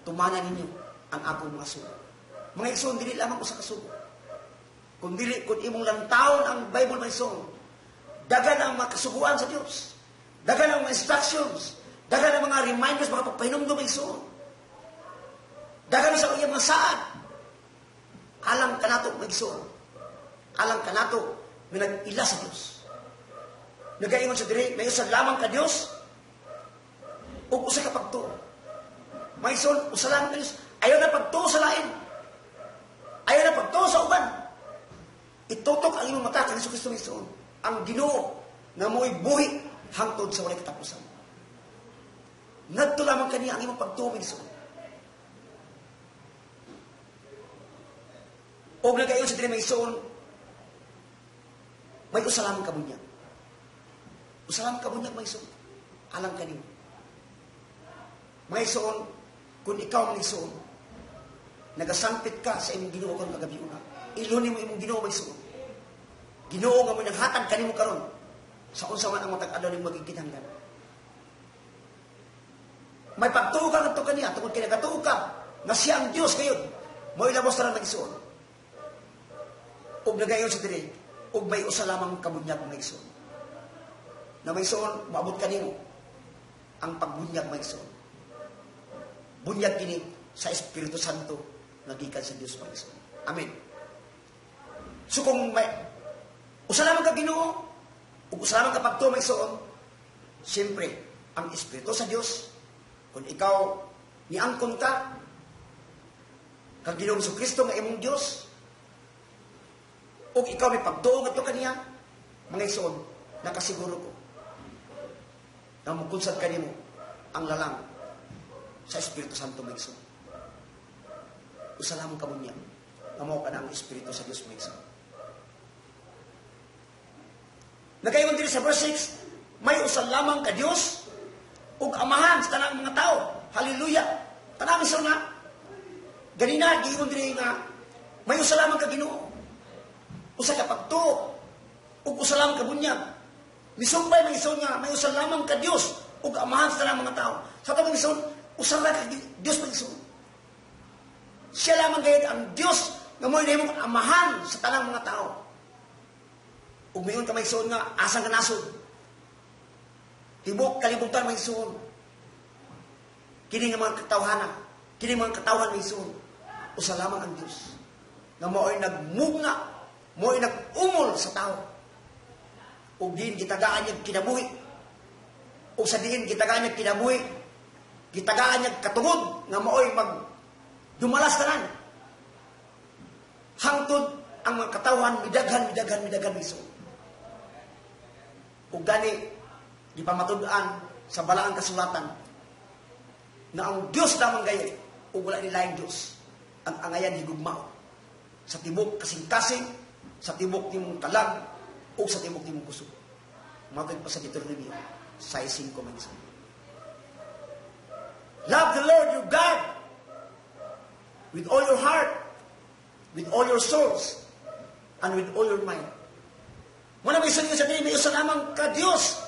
tumanan ninyo ang akong mga sugo. Mga igsoon, dili lamang ko sa kasugo. Kung imong lantawon ang Bible mga igsoon, dagan ang mga kasuguan sa Dios. Dagan ang mga instructions. Dagan ang mga reminders, mga pagpahinumdum mga igsoon. Dagan sa iyang mga saad. Alang kanato mga igsoon. Alang kanato may nag-ila sa Dios. Nagaingon sa diri, may usa lamang ka Dios ug usa ka pagtuo. Mga igsoon, usa lamang ka Dios. Ayaw na pagtuo sa lain. Ayaw na pagtuo sa uban. Itutok ang imong mata kang Jesucristo mga igsoon. Ang Ginoo nga mo'y buhi hangtod sa walay katapusan. Ngadto lamang kaniya ang imong pagtuo mga igsoon. O nagayon sa dili mga igsoon, may usa lamang kabunyag. Usa lamang kabunyag mga igsoon. Alang kaniyo. Mga igsoon, kung ikaw mga igsoon, nagasampit ka sa imong Ginoo karon kagabi una, iluni mo imong Ginoo mga igsoon. Ginoo nga mo naghatag kanimo karon sa unsa man ang matag-adlaw ning magikinahanglan. May pagtuo ka ngadto kaniya tungod kay nagatuo ka na siya ang Dios kayon. Mo ilabos ra ng igsoon. Ug nagayon sa diri, ug may usa lamang kabunyag mga igsoon. Na may igsoon, maabot kanimo ang pagbunyag mga igsoon. Bunyag kini sa Espiritu Santo nga gikan sa Dios mga igsoon. Amen. So kung may usa lamang ka Ginoo, ug usa lamang ka pagtuo mga igsoon, siyempre ang Espiritu sa Dios, kung ikaw niangkon ka kang Ginoong Jesucristo nga imong Dios, ug ikaw may pagtuo ngadto kaniya, mga igsoon, nakasiguro ko na mukunsad kanimo ang lalang sa Espiritu Santo mga igsoon. Usa lamang kabunyag nga mao kana ang Espiritu sa Dios mga igsoon. Nagayon diri sa verse 6, may usa lamang ka Dios ug amahan sa tanang mga tao. Hallelujah. Tanang igsoon na ganina giingon diri nga may usa lamang ka Ginoo. Usa ka pagtuo ug usa lamang ka bunyag. Misumpay mga igsoon nga may usa lamang ka Dios ug amahan sa tanang mga tao. Sa tanang igsoon, usa ra ka Dios mga igsoon. Siya lamang gayud ang Dios nga mo'y nahimong amahan sa tanang mga tao. Ug mayon ka mga igsoon nga asang ka nasod. Tibok kalibutan mga igsoon. Kini nga mga katawhana, kini mga katawhan mga igsoon. Usa lamang ang Dios nga mo'y nagmugna, mo'y nag-umol sa tao. Ug diin gitagaan niya kinabuhi. Ug sa diin gitagaan niya kinabuhi, gitagaan niya katungod nga mo'y dumalas tanan. Hangtod ang mga katawhan midaghan igsoon. Ug gani gipamatud-an sa balaang kasulatan na ang Dios lamang gayud ug wala ni laing Dios ang angayan higugmao sa tibok kasing-kasing, sa tibok nimong kalag ug sa tibok nimong kusog. Mao pa sa Deuteronomy 6:5 mga. Love the Lord your God with all your heart, with all your souls, and with all your mind. Muna may isa sa dili, may isa lamang ka Dios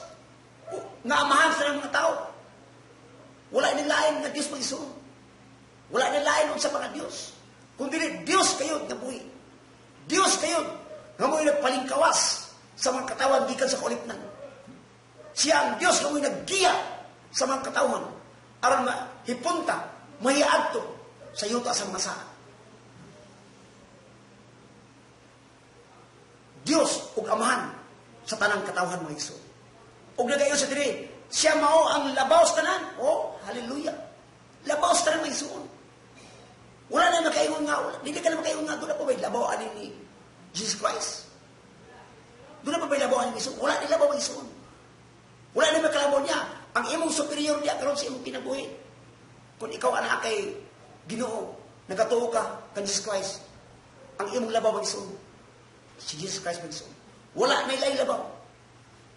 nga amahan sa mga tao. Wala ni lain nga Dios mag-isuon. Wala ni lain unsa pa nga Dios. Kung dili Dios kayo nga buhi. Dios kayo nga mo'y nagpalingkawas sa mga katawan gikan sa kaulipnan. Siya ang Dios nga mo'y naggiya sa mga katawan aron mahipunta, mahiadto sa yuta sa mga saan. Dios ug amahan sa tanang katawhan mga igsoon. Ug nagayon sa diri, siya mao ang labaw sa tanan. Oh, hallelujah. Labaw sa tanan mga igsoon. Wala na makaingon nga, hindi ka na makaingon nga, doon na pa ba'y labaw anin ni Jesus Christ? Doon na pa ba'y labaw anin ni Jesus? Wala ni labaw mga igsoon. Wala na makalabaw niya. Ang imong superior niya karon sa imong kinabuhi. Kung ikaw anak kay Ginoo, nagatuo ka kan Jesus Christ, ang imong labaw mga igsoon, si Jesus Christ mag-igsoon. Wala na ilay labaw.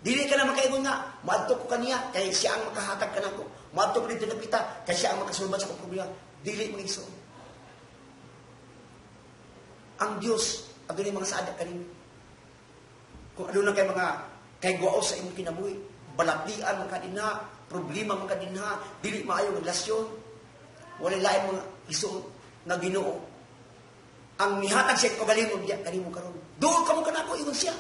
Dili ka na makaingon nga, maadto ko kaniya, kaya siya ang makahatag ka nako. Maadto ko dito na pita, kaya siya ang makasulbat sa problema. Dili mga igsoon. Ang Diyos, adunay mga saadak kanin. Kung adunay kay mga kay guao sa imong kinabuhi, balatian man kadinha, problema man kadinha, dili maayo relasyon. Wala lain mga igsoon nga Ginoo. Ang mihatag siya kagalingon diya kanimo karon. Doon kamo kanako ingon siya.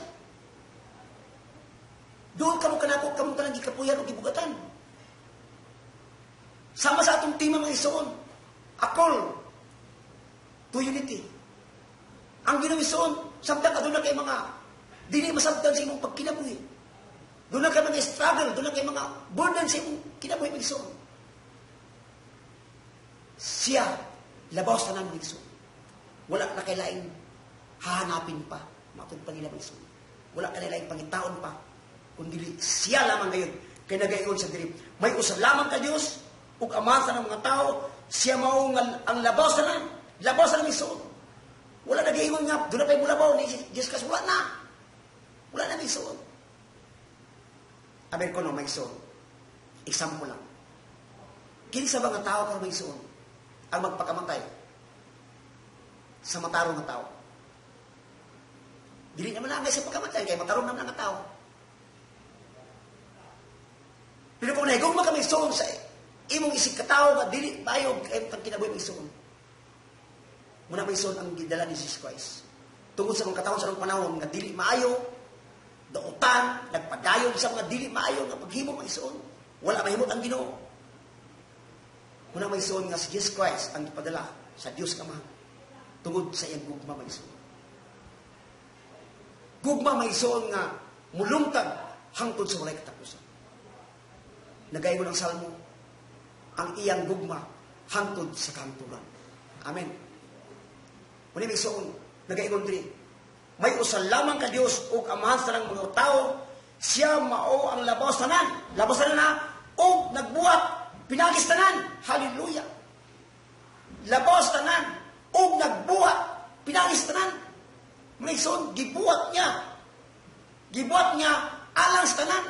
Doon kamo kanako kamo tanang gikapuyan o gibugatan. Sama sa atong tema mga igsoon. A call to unity. Ang ginawison, samtang ka doon na kay mga dili masabtan sa imong pagkinabuhi. Doon na kay mga struggle, doon na kay mga burden sa imong kinabuhi mga siya, labaw sa nang mga wala na kailaing hahanapin pa, matod pa nila mga wala ka nila pangitaon pa, kundi siya lamang ngayon, kay nagayon sa dirip. May usa lamang ka Diyos, ug amasa ng mga tao, siya mao ang labaw sa nang mga wala na giingon nga, doon na pa'y mulabaw ni Jesus, wala na. Wala na may soon. Abel ko no, may soon. Example lang. Kini sa mga tao karon may soon, ang magpakamatay sa matarong na tao. Dili naman lang sa pagkamatay, kaya matarong naman ang tao. Pero kung nahigong kami soon sa imong isip katao, dili bayog kay kinabuhi may soon. Muna may son ang gidala ni Jesus Christ. Tungod sa mga katawon sa mga panahon nga dili maayo, dautan, nagpadayon sa mga dili maayo nga paghimo may son. Wala mahimot ang Ginoo. Muna may son nga si Jesus Christ ang ipadala sa Dios Ama. Tungod sa iyang gugma may son. Gugma may son nga mulungtag hangtod sa walay katapusan. Nagaingon ang salmo, ang iyang gugma hangtod sa kanturan. Amen. Muna may soon, nag-aigon diri. May usal lamang ka Diyos o amahan sa ng mga tao, siya mao ang labaw tanan. Labaw tanan na, o nagbuhat, pinagis tanan. Hallelujah. Labaw tanan, o nagbuhat, pinagis tanan. May soon, gibuhat niya. Gibuhat niya, alang sa tanan.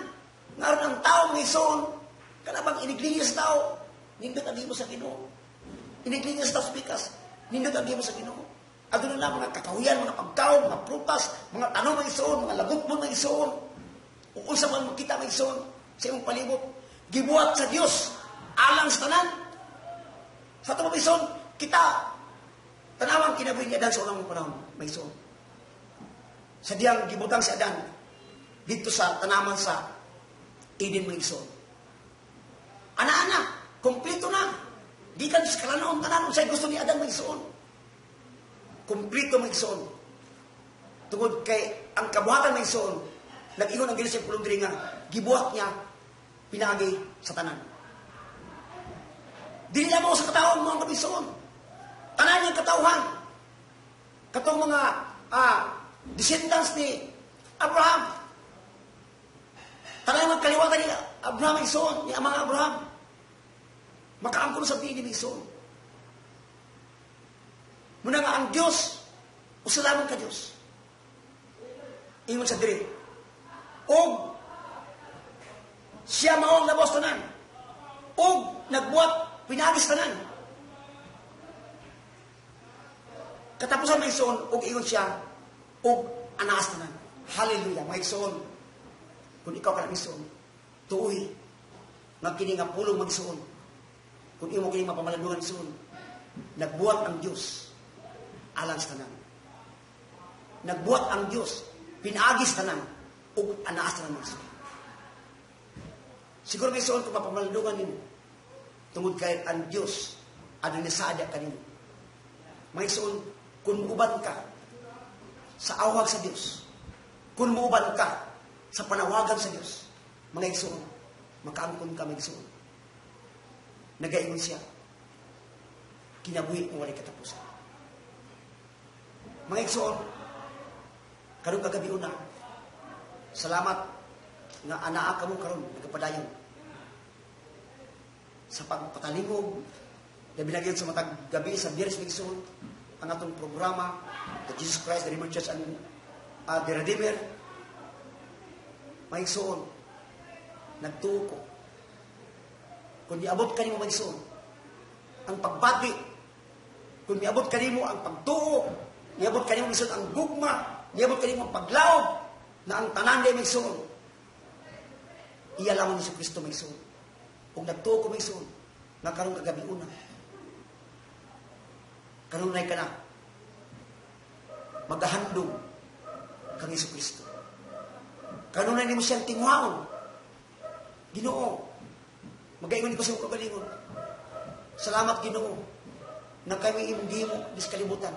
Ngayon ang tao, may soon, kanabang iniglinya sa tao, nindot ang mo sa Ginoo. Iniglinya sa tao sa pikas, nindot ang mo sa Ginoo. At doon na mga kakahuyan, mga pagkaon, mga prutas, mga tanong mga isoon, mga lagot mo mga isoon. Uunsa man makita mga isoon sa iyong palibot. Gibuhat sa Diyos, alang sa tanan. Sa ito mga isoon, kita, tanawang kinabuhi ni Adan sa unang panahon, mga isoon. Sa diyang gibutang si Adan, dito sa tanaman sa Eden mga isoon. Ana-ana, kompleto na. Di ka sa kalanoon tanan, sa'yo gusto ni Adan mga isoon. Kumplito may igsoon. Tungod kay ang kabuhatan may igsoon, nag-ingon ang Ginoo sa pulong diri nga gibuhat niya pinagi sa tanan. Dili na mo sa katawhan mo ang igsoon. Tanan yung katawhan. Katong mga descendants ni Abraham. Tanan yung kaliwatan ni Abraham igsoon, ni mga Abraham. Makaangkon sa pili ni igsoon. Muna nga ang Diyos, usalaman ka Diyos. Ingon sa diri. Og siya maong labos tanan. Og nagbuhat pinagis tanan. Katapusan may igsoon, og ingon siya, og anaas tanan. Hallelujah, may igsoon. Kung ikaw ka na igsoon, tuuhi, magkini nga pulong mag-igsoon. Kung imo kini mapamalandungan igsoon, nagbuhat ang Diyos alang sa tanan. Nagbuhat ang Diyos, pinagis tanan, ug anaas tanan mga igsoon. Siguro may igsoon kung mapamalandungan nimo, tungod kay ang Diyos adun ni saada kanimo. Mga igsoon, kung muuban ka sa awag sa Diyos, kung muuban ka sa panawagan sa Diyos, mga igsoon, makaangkon ka mga igsoon. Nagaingon siya, kinabuhi mo walay katapusan. Mga igsoon, karong kagabi una, salamat nga anaa ka mo karon nagapadayon sa pagpatalingog na binagyan sa matag gabi sa Biyernes mga igsoon ang atong programa, the Jesus Christ, the Redeemer Church and the Redeemer. maigsoon, nagtuko. Kung niabot ka nimo maigsoon, ang pagbati, kung niabot ka nimo ang pagtuo, niabot ka nimo maigsoon ang gugma, niabot ka nimo ang paglaog, na ang tanan day maigsoon, iya lamang ni Kristo maigsoon. Kung nagtuo ko maigsoon, nagkaroon kagabi una, kanunay ka na, maghahandog kang Isu Kristo. Kanunay ni mo siyang tingwaon. Ginoo, magaingon ko sa mga kagalingon. Salamat Ginoo, na kami imong mo dis kalibutan.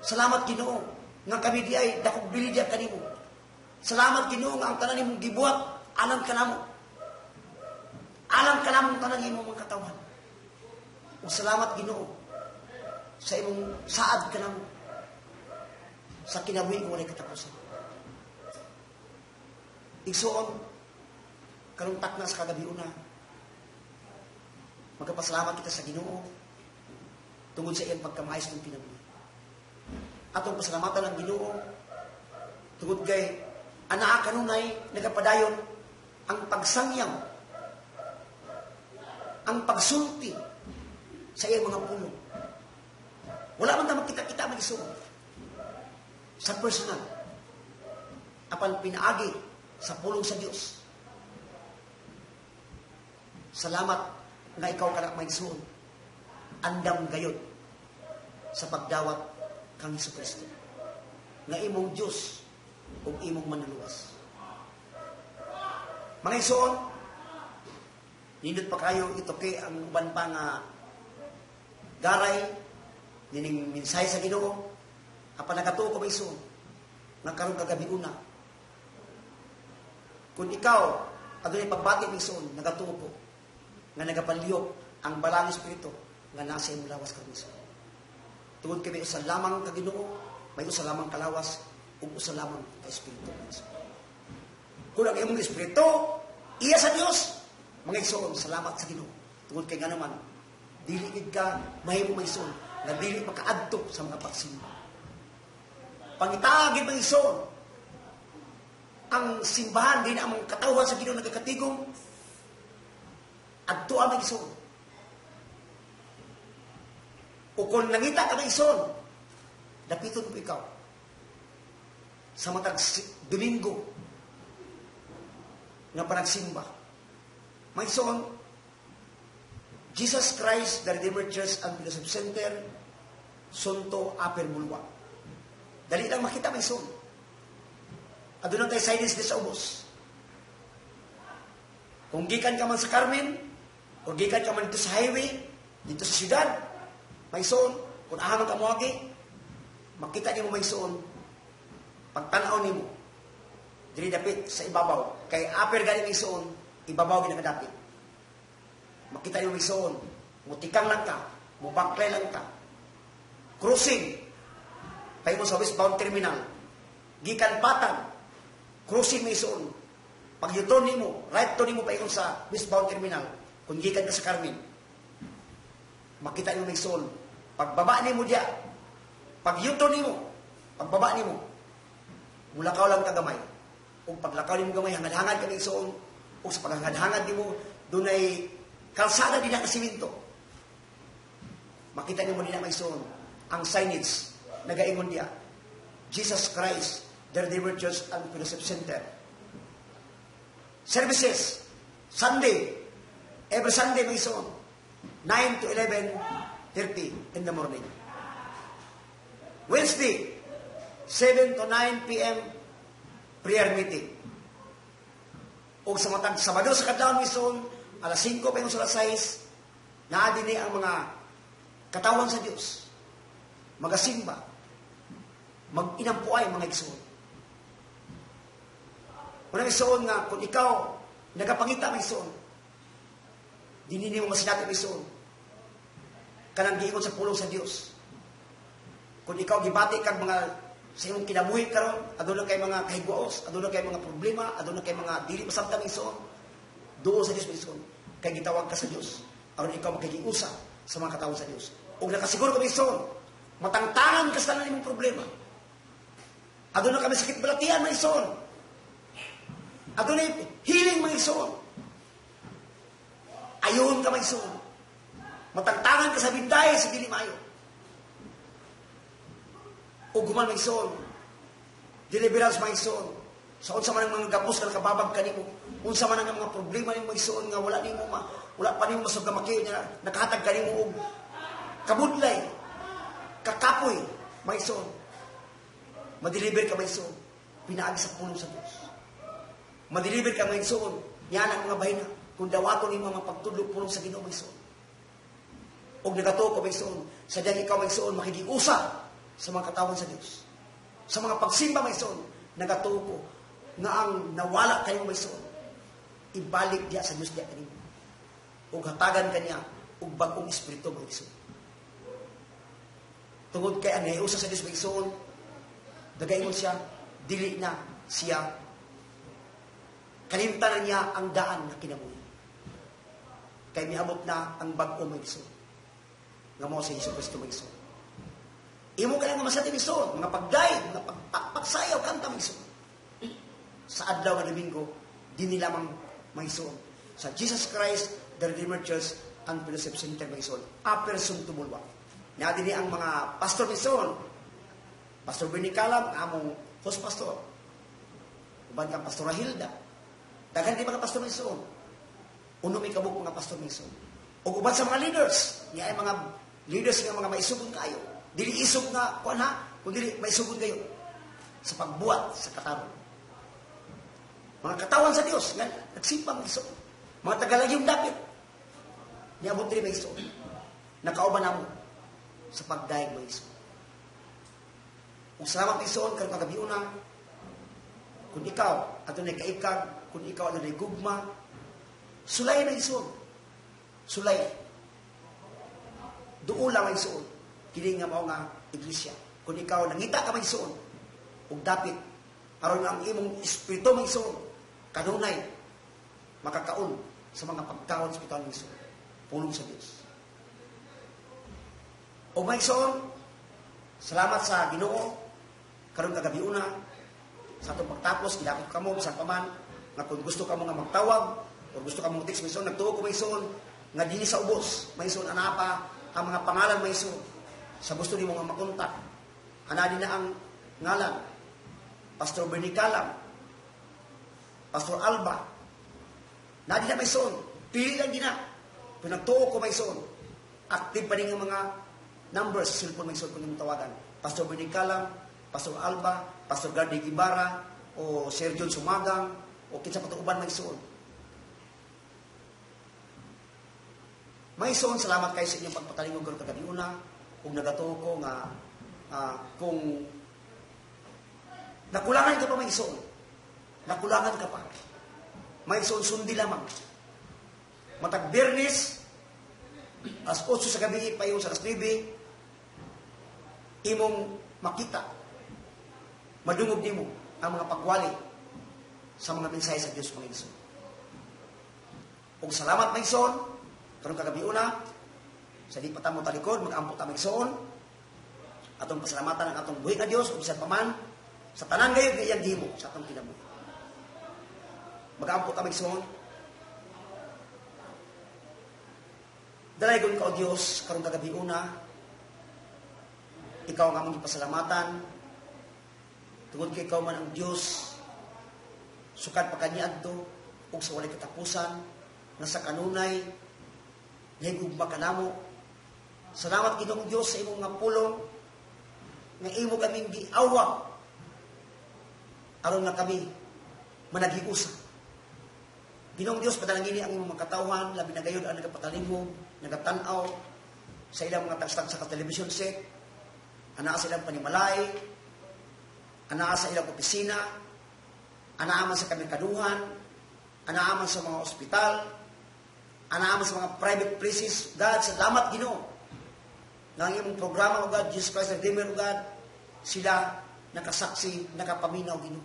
Salamat Ginoo, na kami di ay dakog bilidya kanimo. Salamat Ginoo, nga ang tanan nimong gibuhat, alam ka namo. Alam ka namo tanan imong mga katawan. O salamat Ginoo, sa imong saad ka namo, sa kinabuhi mo walay katapusan. Igsoon, karong takna sa kagabi una, magpasalamat kita sa Ginoo tungod sa iyang pagkamayos ng kinabuhi. Atong pasalamatan ang Ginoo tungod kay anaa kanunay nagapadayon ang pagsangyaw, ang pagsulti sa iyang mga pulong. Wala man na magkita-kita mag-isuon sa personal, apan pinaagi sa pulong sa Diyos. Salamat nga ikaw ka na mag-isuon, andam gayod sa pagdawat kang Hesus Kristo, nga imong Diyos o imong manluluwas. Mga isuon, nindot pa kayo ito kay ang uban pa nga garay, nining minsay sa Ginoo, apa nagatuo ko may isuon, nagkaroon kagabi una. Kung ikaw, adunay pagbati may isuon, nagatuo ko, nga nagapaliyok ang balang Espiritu, nga nasa imong lawas kang isuon. Tungod kay may usa lamang ka Ginoo, may usa lamang kalawas, ug usa lamang ka Espiritu. Kung ang imong Espiritu, iya sa Dios, mga isuon, salamat sa Ginoo. Tungod kay nga naman, dili ka mahimo may isuon, na dili makaadto sa mga pagsimba. Pangitagid ng isuon, ang simbahan, din ang mga katawhan sa Ginoo nagkakatigong, adto ang isuon. O kung nangita ka ng isuon, dapiton mo ikaw sa matag Domingo nga panagsimba. May isuon, Jesus Christ, the Redeemer Church and Philosophy Center, Sonto, Upper Bulwa. Dali lang makita may isuon. Adun tayo silence di sa ubos. Kung gikan ka man sa Carmen, o gikan ka man dito sa highway, dito sa syudad, may isuon. Kung ahamang ka mo agi, makita niyo may isuon. Pagtanaw niyo mo, dili dapit sa ibabaw. Kay upper gani may isuon, ibabaw ginakadapit. Makita niyo may isuon, mutikang lang ka, mubaklay lang ka. Cruising, tayo mo sa westbound terminal, gikan Patag, cruising may isuon. Pag yuton ni mo, right to ni mo paikon sa westbound terminal, kung gikan ka sa Carmen, makita niyo may isuon. Pagbaba ni mo diya, pag yuton ni mo, pagbaba ni mo, mulakaw lang kagamay. O paglakaw ni mo gamay, hangad-hangad ka may isuon, o sa paghangad-hangad ni mo, doon ay kalsada din na kasiminto. Makita niyo mo din na may isuon. Ang signage, nagaingon niya, Jesus Christ, the Redeemer Church and Philosophy Center. Services, Sunday, every Sunday may isuon, 9 to 11:30 in the morning. Wednesday, 7 to 9 p.m. prayer meeting. O sa matang Sabado sa kadlawon may isuon, alas 5 pa yung alas 6, naadini ang mga katawan sa Diyos, magasimba, mag-inampuay mga igsoon. Unang igsoon nga, kung ikaw nagapangita mga igsoon, dinini mo masinati mga igsoon, kanang giingon sa pulong sa Diyos. Kung ikaw gibati kag mga sa imong kinabuhi karon, aduna kay mga kahigwaos, aduna kay mga problema, aduna kay mga dili masamtang igsoon, duo sa Diyos mga igsoon, kay gitawag ka sa Diyos, aron ikaw magkagiusa sa mga katawhan sa Diyos. O nakasiguro kami igsoon, matangtangan ka sa imong problema. Aduna kami sakit balatian mga igsoon. Adunay hiling mga igsoon. Ayon ka mga igsoon. Matagtangan ka sa binday sa dili maayo. O guman mga igsoon. Deliverance mga igsoon. Sa unsa man ang mga gapos ka nakababag kanimo. Unsa man ang mga problema ning mga igsoon nga wala pa nimo masugamaki niya nakahatag kanimo og kabudlay, kakapoy, mga igsoon. Madeliver ka mga igsoon. Pinaagi sa pulong sa Dios. Madeliver ka mga igsoon. Yan ang mga bahina. Kung dawaton ni mga pagtudlo pulong sa Ginoo mga igsoon. Og nagatuo ka mga igsoon. Sadyang ikaw mga igsoon makikiusa sa mga katawan sa Dios. Sa mga pagsimba mga igsoon, nagatuo ko nga ang nawala kayo mga igsoon. Ibalik diya sa Dios diya kanimo. Og hatagan kaniya og bagong espiritu mga igsoon. Tungod kay ang naiusa sa Dios mga igsoon, dagayon siya, dili na siya. Kalimtanan niya ang daan na kinabuhi. Kay miabot na ang bag-o mga igsoon. Nga mo sa Hesus Kristo mga igsoon. Imo ka lang nga masati mga igsoon, mga pagday, mga pagsayaw, kanta mga igsoon. Sa adlaw nga Domingo, dini lamang mga igsoon. Sa Jesus Christ, the Redeemer Church, and Fellowship Center mga igsoon. Aperson tumulwa. Na dini ang mga pastor mga igsoon. Pastor Bernie Calam, among host pastor. Uban kang Pastor Hilda. Dagan di mga pastor mga igsoon. Uno may kabuk mga pastor mga igsoon. O uban sa mga leaders. Niya ay mga leaders nga mga maisugon kayo. Dili isog nga, kuan ha? Kung dili maisugon kayo. Sa pagbuhat sa katawan. Mga katawan sa Dios. Nga, nagsimpang mga igsoon. Mga tagalagyong dapit. Niabot dili mga igsoon. Nakauban na mo sa pagdaig mga igsoon. Kung salamat mga igsoon, karong kagabiuna, kung ikaw, ato na kaikag, kung ikaw ato na gugma, sulay na igsoon. Sulay. Doon lang mga igsoon. Kini nga mao nga iglesia. Kung ikaw nangita ka mga igsoon, ug dapit, aron ang imong espiritu mga igsoon, kanunay, makakaon sa mga pagkaon espiritual mga igsoon. Pulong sa Dios. O mga igsoon, salamat sa Ginoo, karong kagabiuna, sa atong pagtapos, gidakop kamo, bisan pa man, nga kung gusto kamo nga magtawag, o gusto kamo mag-text mga igsoon, nagtuo ko mga igsoon, nga dili sa ubos, mga igsoon, anapa, ang mga pangalan mga igsoon, sa gusto ni mo nga makontak. Anadi na ang ngalan, Pastor Bernie Calam, Pastor Alba, nadi na mga igsoon, pili lang din na, pinagtuo ko mga igsoon, active pa rin ang mga numbers, cellphone mga igsoon, kung yung tawagan, Pastor Bernie Calam, Pastor Alba, Pastor Gardy Ibarra, o Sir John Sumagang, o kinsa patuuban mga igsoon. Mga igsoon, salamat kayo sa inyong pagpatalingog karong kagabiuna, kung nagatuo ko nga, kung nakulangan ka pa mga igsoon, nakulangan ka pa, mga igsoon, sundi lamang. Matag Biyernes, as 8 sa gabi, payo sa alas 9, imong makita, madungog nimo ang mga pagwali sa mga mensahe sa Diyos mga igsoon. Kung salamat mga igsoon, karong kagabiuna, sa di patamo talikod, mag-ampot ang igsoon, atong pasalamatan ang atong buhi ka Diyos, o bisan paman, sa tanan ngayon, gayang dimo, sa atong kinabuhi. Mag-ampot ang igsoon. Dalaygon ka o Diyos, karong kagabiuna, ikaw ang among ipasalamatan, tungod kay ikaw man ang Diyos, sukat pa kaniadto, o sa walay katapusan, nasa kanunay, nahigugma ka namo. Salamat Ginoong Diyos sa imong nga pulong, nga imo kaming giawa, aron nga kami managhiusa. Ginoong Diyos, padalangini ang imong mga katawhan, labi na gayon ang nagapatalimog, nagatanaw, sa ilang mga tagstag sa television set, anaa sa ilang panimalay, anaa sa ilang opisina, anaaman sa kamikaduhan, anaaman sa mga ospital, anaaman sa mga private places. God, salamat Ginoo. Nga imong programa o God, Jesus Christ, Redeemer o God, sila nakasaksi, nakapaminaw Ginoo.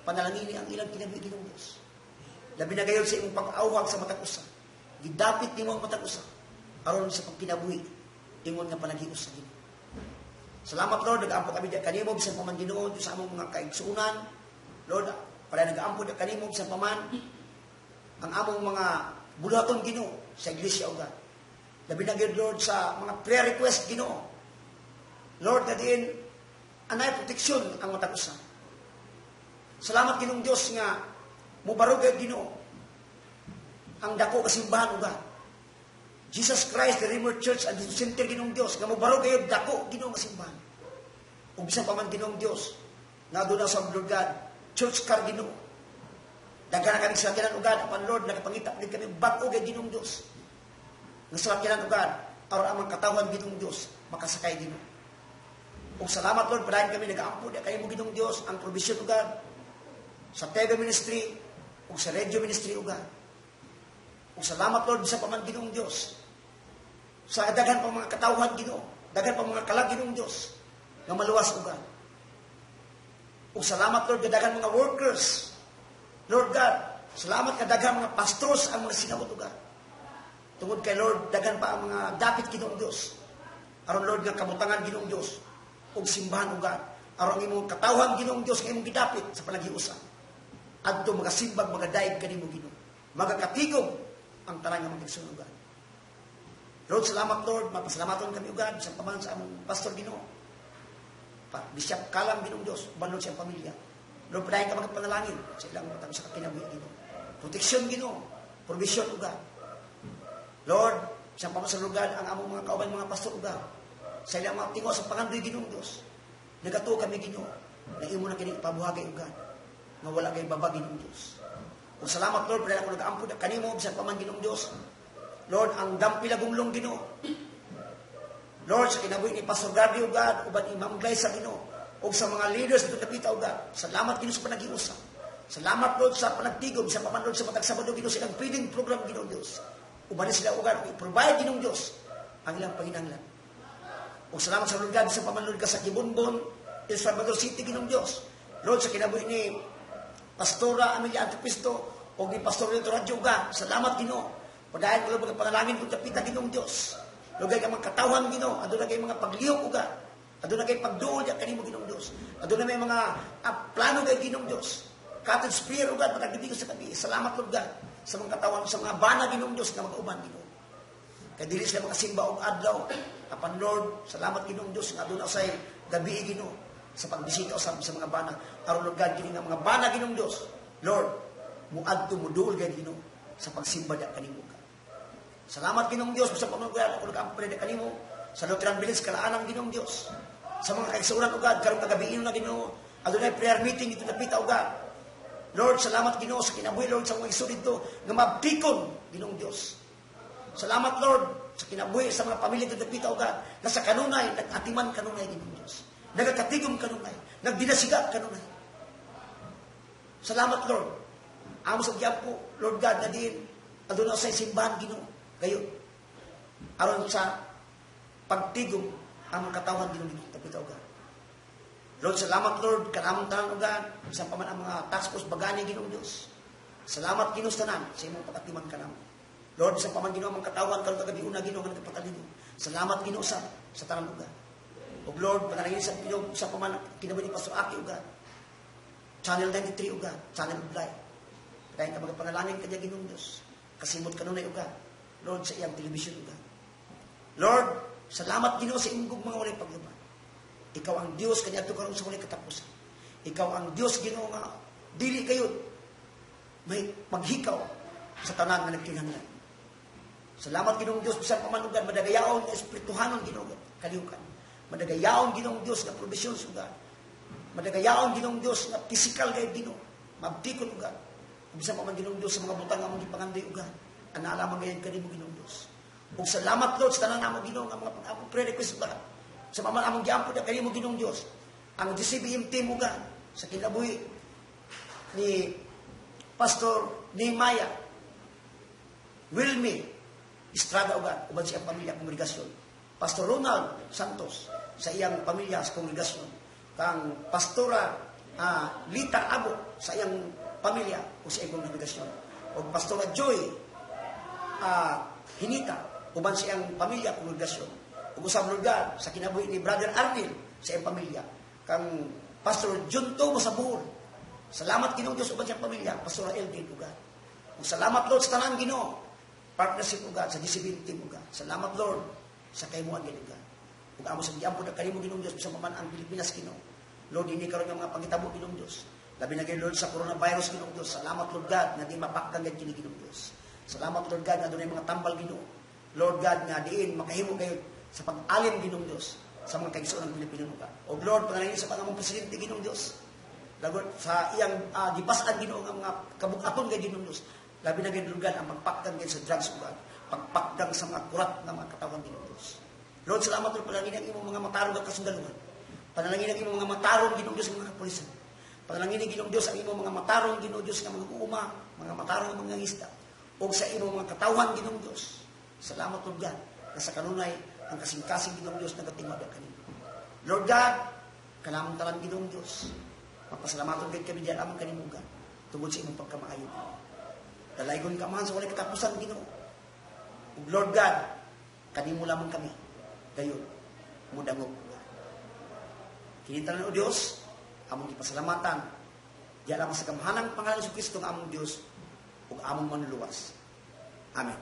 Panalangini ang ilang kinabuhi Ginoong Diyos. Labi na gayon sa imong pag-awhag sa matag usa. Gidapit nimo ang matag usa aron sa pagkinabuhi ingon nga panaghius sa Ginoo. Salamat Lord, nag-ampo kami kanimo bisan pa man Ginoo sa among mga kaigsuonan. Lord, para nagaampod kanimo sa paman ang among mga bulaton Ginoo sa iglesia o God. Labi na gyud Lord sa mga prayer request Ginoo. Lord, na diin anay proteksyon ang matag usa. Salamat Ginoong Dios nga mubarog gyud Ginoo ang dako ka simbahan o God. Jesus Christ, the Redeemer Church and the Center Ginoong Dios nga mubarog gyud dako Ginoo nga simbahan. Ug bisan pa man Ginoong Dios nga aduna sa Lord God, church car Ginoo. Daghan kami sa kinan ugad apan Lord nakapangita gid kami bag-o gyud Ginoong Dios. Nga sa kinan ugad aron ang katawan Ginoong Dios makasakay Ginoo. Ug salamat Lord padayon kami nagaampo kay mo Ginoong Dios ang provision ugad sa TV ministry ug sa radio ministry ugad. Ug salamat Lord sa paman Ginoong Dios. Sa daghan pa mga katawhan Ginoo, daghan pa mga kalag Ginoong Dios nga maluwas ugad. Ug salamat Lord daghan mga workers. Lord God, salamat ka daghang mga pastors ang mga sinabot ugad. Tungod kay Lord, daghan pa ang mga dapit Ginoong Dios. Aron Lord nga kabutangan Ginoong Dios ug simbahan ugad. Aron imong katawhan Ginoong Dios nga imong gidapit sa palagiusa. Adto magasimbag mga daig kanimo Ginoo. Magakatigom ang tanan nga magigsoon ugad. Lord, salamat Lord, mapasalamaton kami ugad sa paman sa among pastor Ginoo. Bishop Kalam Ginoong Dios, banod siyang pamilya. Lord, padayon ka magpanalangin sa ilang matang sa kinabuhi Ginoo. Proteksyon Ginoo, provision ugad. Lord, sa pamasalugad ang among mga kauban mga pastor ugad. Sa ilang mga tingo sa pangandoy Ginoong Dios. Nagatuo kami Ginoo na imo na kini pabuhagay ugad. Nga wala kay babag Ginoong Dios. Ug salamat Lord, padayon ako nagaampo kanimo bisan pa man Ginoong Dios. Lord, ang dampi lagumlong Ginoo. Lord, sa kinabuhi ni Pastor Gardy ugad uban Imam Glyza Ginoo. O sa mga leaders dito napita ugad. Salamat Ginoo sa panagiusa. Salamat Lord sa panagtigom sa paman Lord sa matag Sabado Ginoo silang feeding program Ginoo Dios. Uban sila ugad i-provide Ginoo Dios ang ilang panginahanglan. O salamat sa Lord God sa paman Lord ka sa Kibunbon, El Salvador City Ginoo Dios. Lord sa kinabuhi ni Pastora Amelia Antipisto o ni Pastor Leonardo Radyo ugad. Salamat Ginoo. Padayon ko Lord panalangin kung tapita Ginoo Dios. Lugay ka mga katawan Ginoo, aduna kay mga pagliyok ugad. Aduna kay pagduol ya kanimo Ginoong Dios. Aduna may mga plano kay Ginoong Dios. Cottage prayer ugad pagkagibig sa kami. Salamat Lord God sa mga katawan sa mga bana Ginoong Dios nga mag-uban Ginoo. Kay dili sila makasimba og adlaw. Apan Lord, salamat Ginoong Dios nga aduna say gabi Ginoo sa pagbisita sa mga bana. Aron Lord God kini nga mga bana Ginoong Dios. Lord, muadto muduol kay Ginoo sa pagsimba da kanimo. Salamat Ginoong Dios sa pamangguyan ako nag-ampre da kanimo sa Lutheran Village kalaanang Ginoong Dios. Sa mga kaigsuonan ugad karong kagabiin na Ginoo adunay prayer meeting dito napita ugad. Lord, salamat Ginoo sa kinabuhi Lord sa mga igsoon dito nga mabtikon Ginoong Dios. Salamat Lord sa kinabuhi sa mga pamilya dito napita ugad na sa kanunay nag-atiman kanunay Ginoong Dios. Nagakatigom kanunay, nagdinasiga kanunay. Salamat Lord. Amo sa giampo Lord God na din aduna sa simbahan Ginoo gayon. Aron sa pagtigom ang katawan Ginoo tapita ugad. Lord, salamat Lord kanamong tanan ugad sa paman ang mga task force bagani Ginoong Dios. Salamat Ginoo sa tanan sa imong pagatiman kanamo. Lord, sa paman Ginoo ang katawan karon kagabi una Ginoo nga nagpatalino. Salamat Ginoo sa tanan ugad. Ug Lord, panalangin sa Ginoo sa paman kinabuhi ni Pastor Aki ugad. Channel 93 ugad, Channel of Life. Kaya ka magpanalangin kanya Ginoong Dios. Kasimot kanunay ugad. Lord, sa iyang television ugad. Lord, salamat Ginoo sa imong mga walay paglaban. Ikaw ang Dios kaniadto karon sa walay katapusan. Ikaw ang Dios Ginoo nga dili kayo may maghikaw sa tanan nga nagkinahanglan. Salamat Ginoong Dios bisan pa man ugad madagayaon nga espirituhanon Ginoo kalihukan. Madagayaon Ginoong Dios nga provision ugad. Madagayaon Ginoong Dios nga physical kay Ginoo. Mabtikon ugad. Bisan pa man Ginoong Dios sa mga butang nga among gipangandoy ugad. Ana lamang gayon kanimo Ginoong Dios. Ug salamat Lord sa tanan namo Ginoo nga mga among prayer request ugad. Sa paman among giampo da kanimo Ginoong Dios. Ang GCBM team ugad sa kinabuhi ni Pastor Nehemiah Wilmy Estrada ugad uban sa iyang pamilya kongregasyon. Pastor Ronald Santos sa iyang pamilya sa kongregasyon. Kang Pastora Lita Abo sa iyang pamilya o sa iyang kongregasyon. O Pastora Joy Hinita uban sa iyang pamilya kongregasyon. O usab lugar sa kinabuhi ni Brother Arnil sa iyang pamilya. Kang Pastor Junto Masabur Salamat Ginoo Dios uban sa pamilya, Pastor LD ug God. Ug salamat Lord sa tanan Ginoo. Partnership ug God sa GCB team ug God. Salamat Lord sa kaymoan Ginoo God. Ug amo sa giampod na kanimo Ginoo Dios bisan man ang Pilipinas Ginoo. Lord ini karon nga mga pangitabo Ginoo Dios. Labi na kay Lord sa coronavirus Ginoo Dios. Salamat Lord God nga di mapakdan gid kini Ginoo Dios. Salamat Lord God nga dunay mga tambal Ginoo. Lord God nga diin makahimo kayo sa pag-alim Ginoo Dios sa mga kaigsoon ng Pilipino God. O Lord panalangin sa pangamong presidente Ginoo Dios. Lagot sa iyang gipas-an Ginoo nga mga kabukaton kay Ginoo Dios. Labi na kay Lord God ang pagpakdan kay sa drugs God. Pagpakdan sa mga kurat nga mga katawan Ginoo Dios. Lord salamat Lord panalangin ang imong mga matarong nga kasundaluhan. Panalangin ang imong mga matarong Ginoo Dios ang mga kapulisan. Panalangin ang Ginoo Dios ang imong mga matarong Ginoo Dios nga mga uuma, mga matarong mga isda. O sa imong mga katawan Ginoo Dios. Salamat Lord God na sa kanunay ang kasing-kasing Ginoo Dios nagatingog kanimo. Lord God, kanamong tanan Ginoo Dios. Magpasalamaton kay kami diyan among kanimo God. Tungod sa imong pagkamaayo. Dalaygon ka man sa walay katapusan Ginoo. Ug Lord God, kanimo lamang kami. Gayon, mudangog. Kinitanan o Dios, among ipasalamatan. Diyan lamang sa kamhanang pangalan ni Kristo ng among Dios ug among manluluwas. Amen.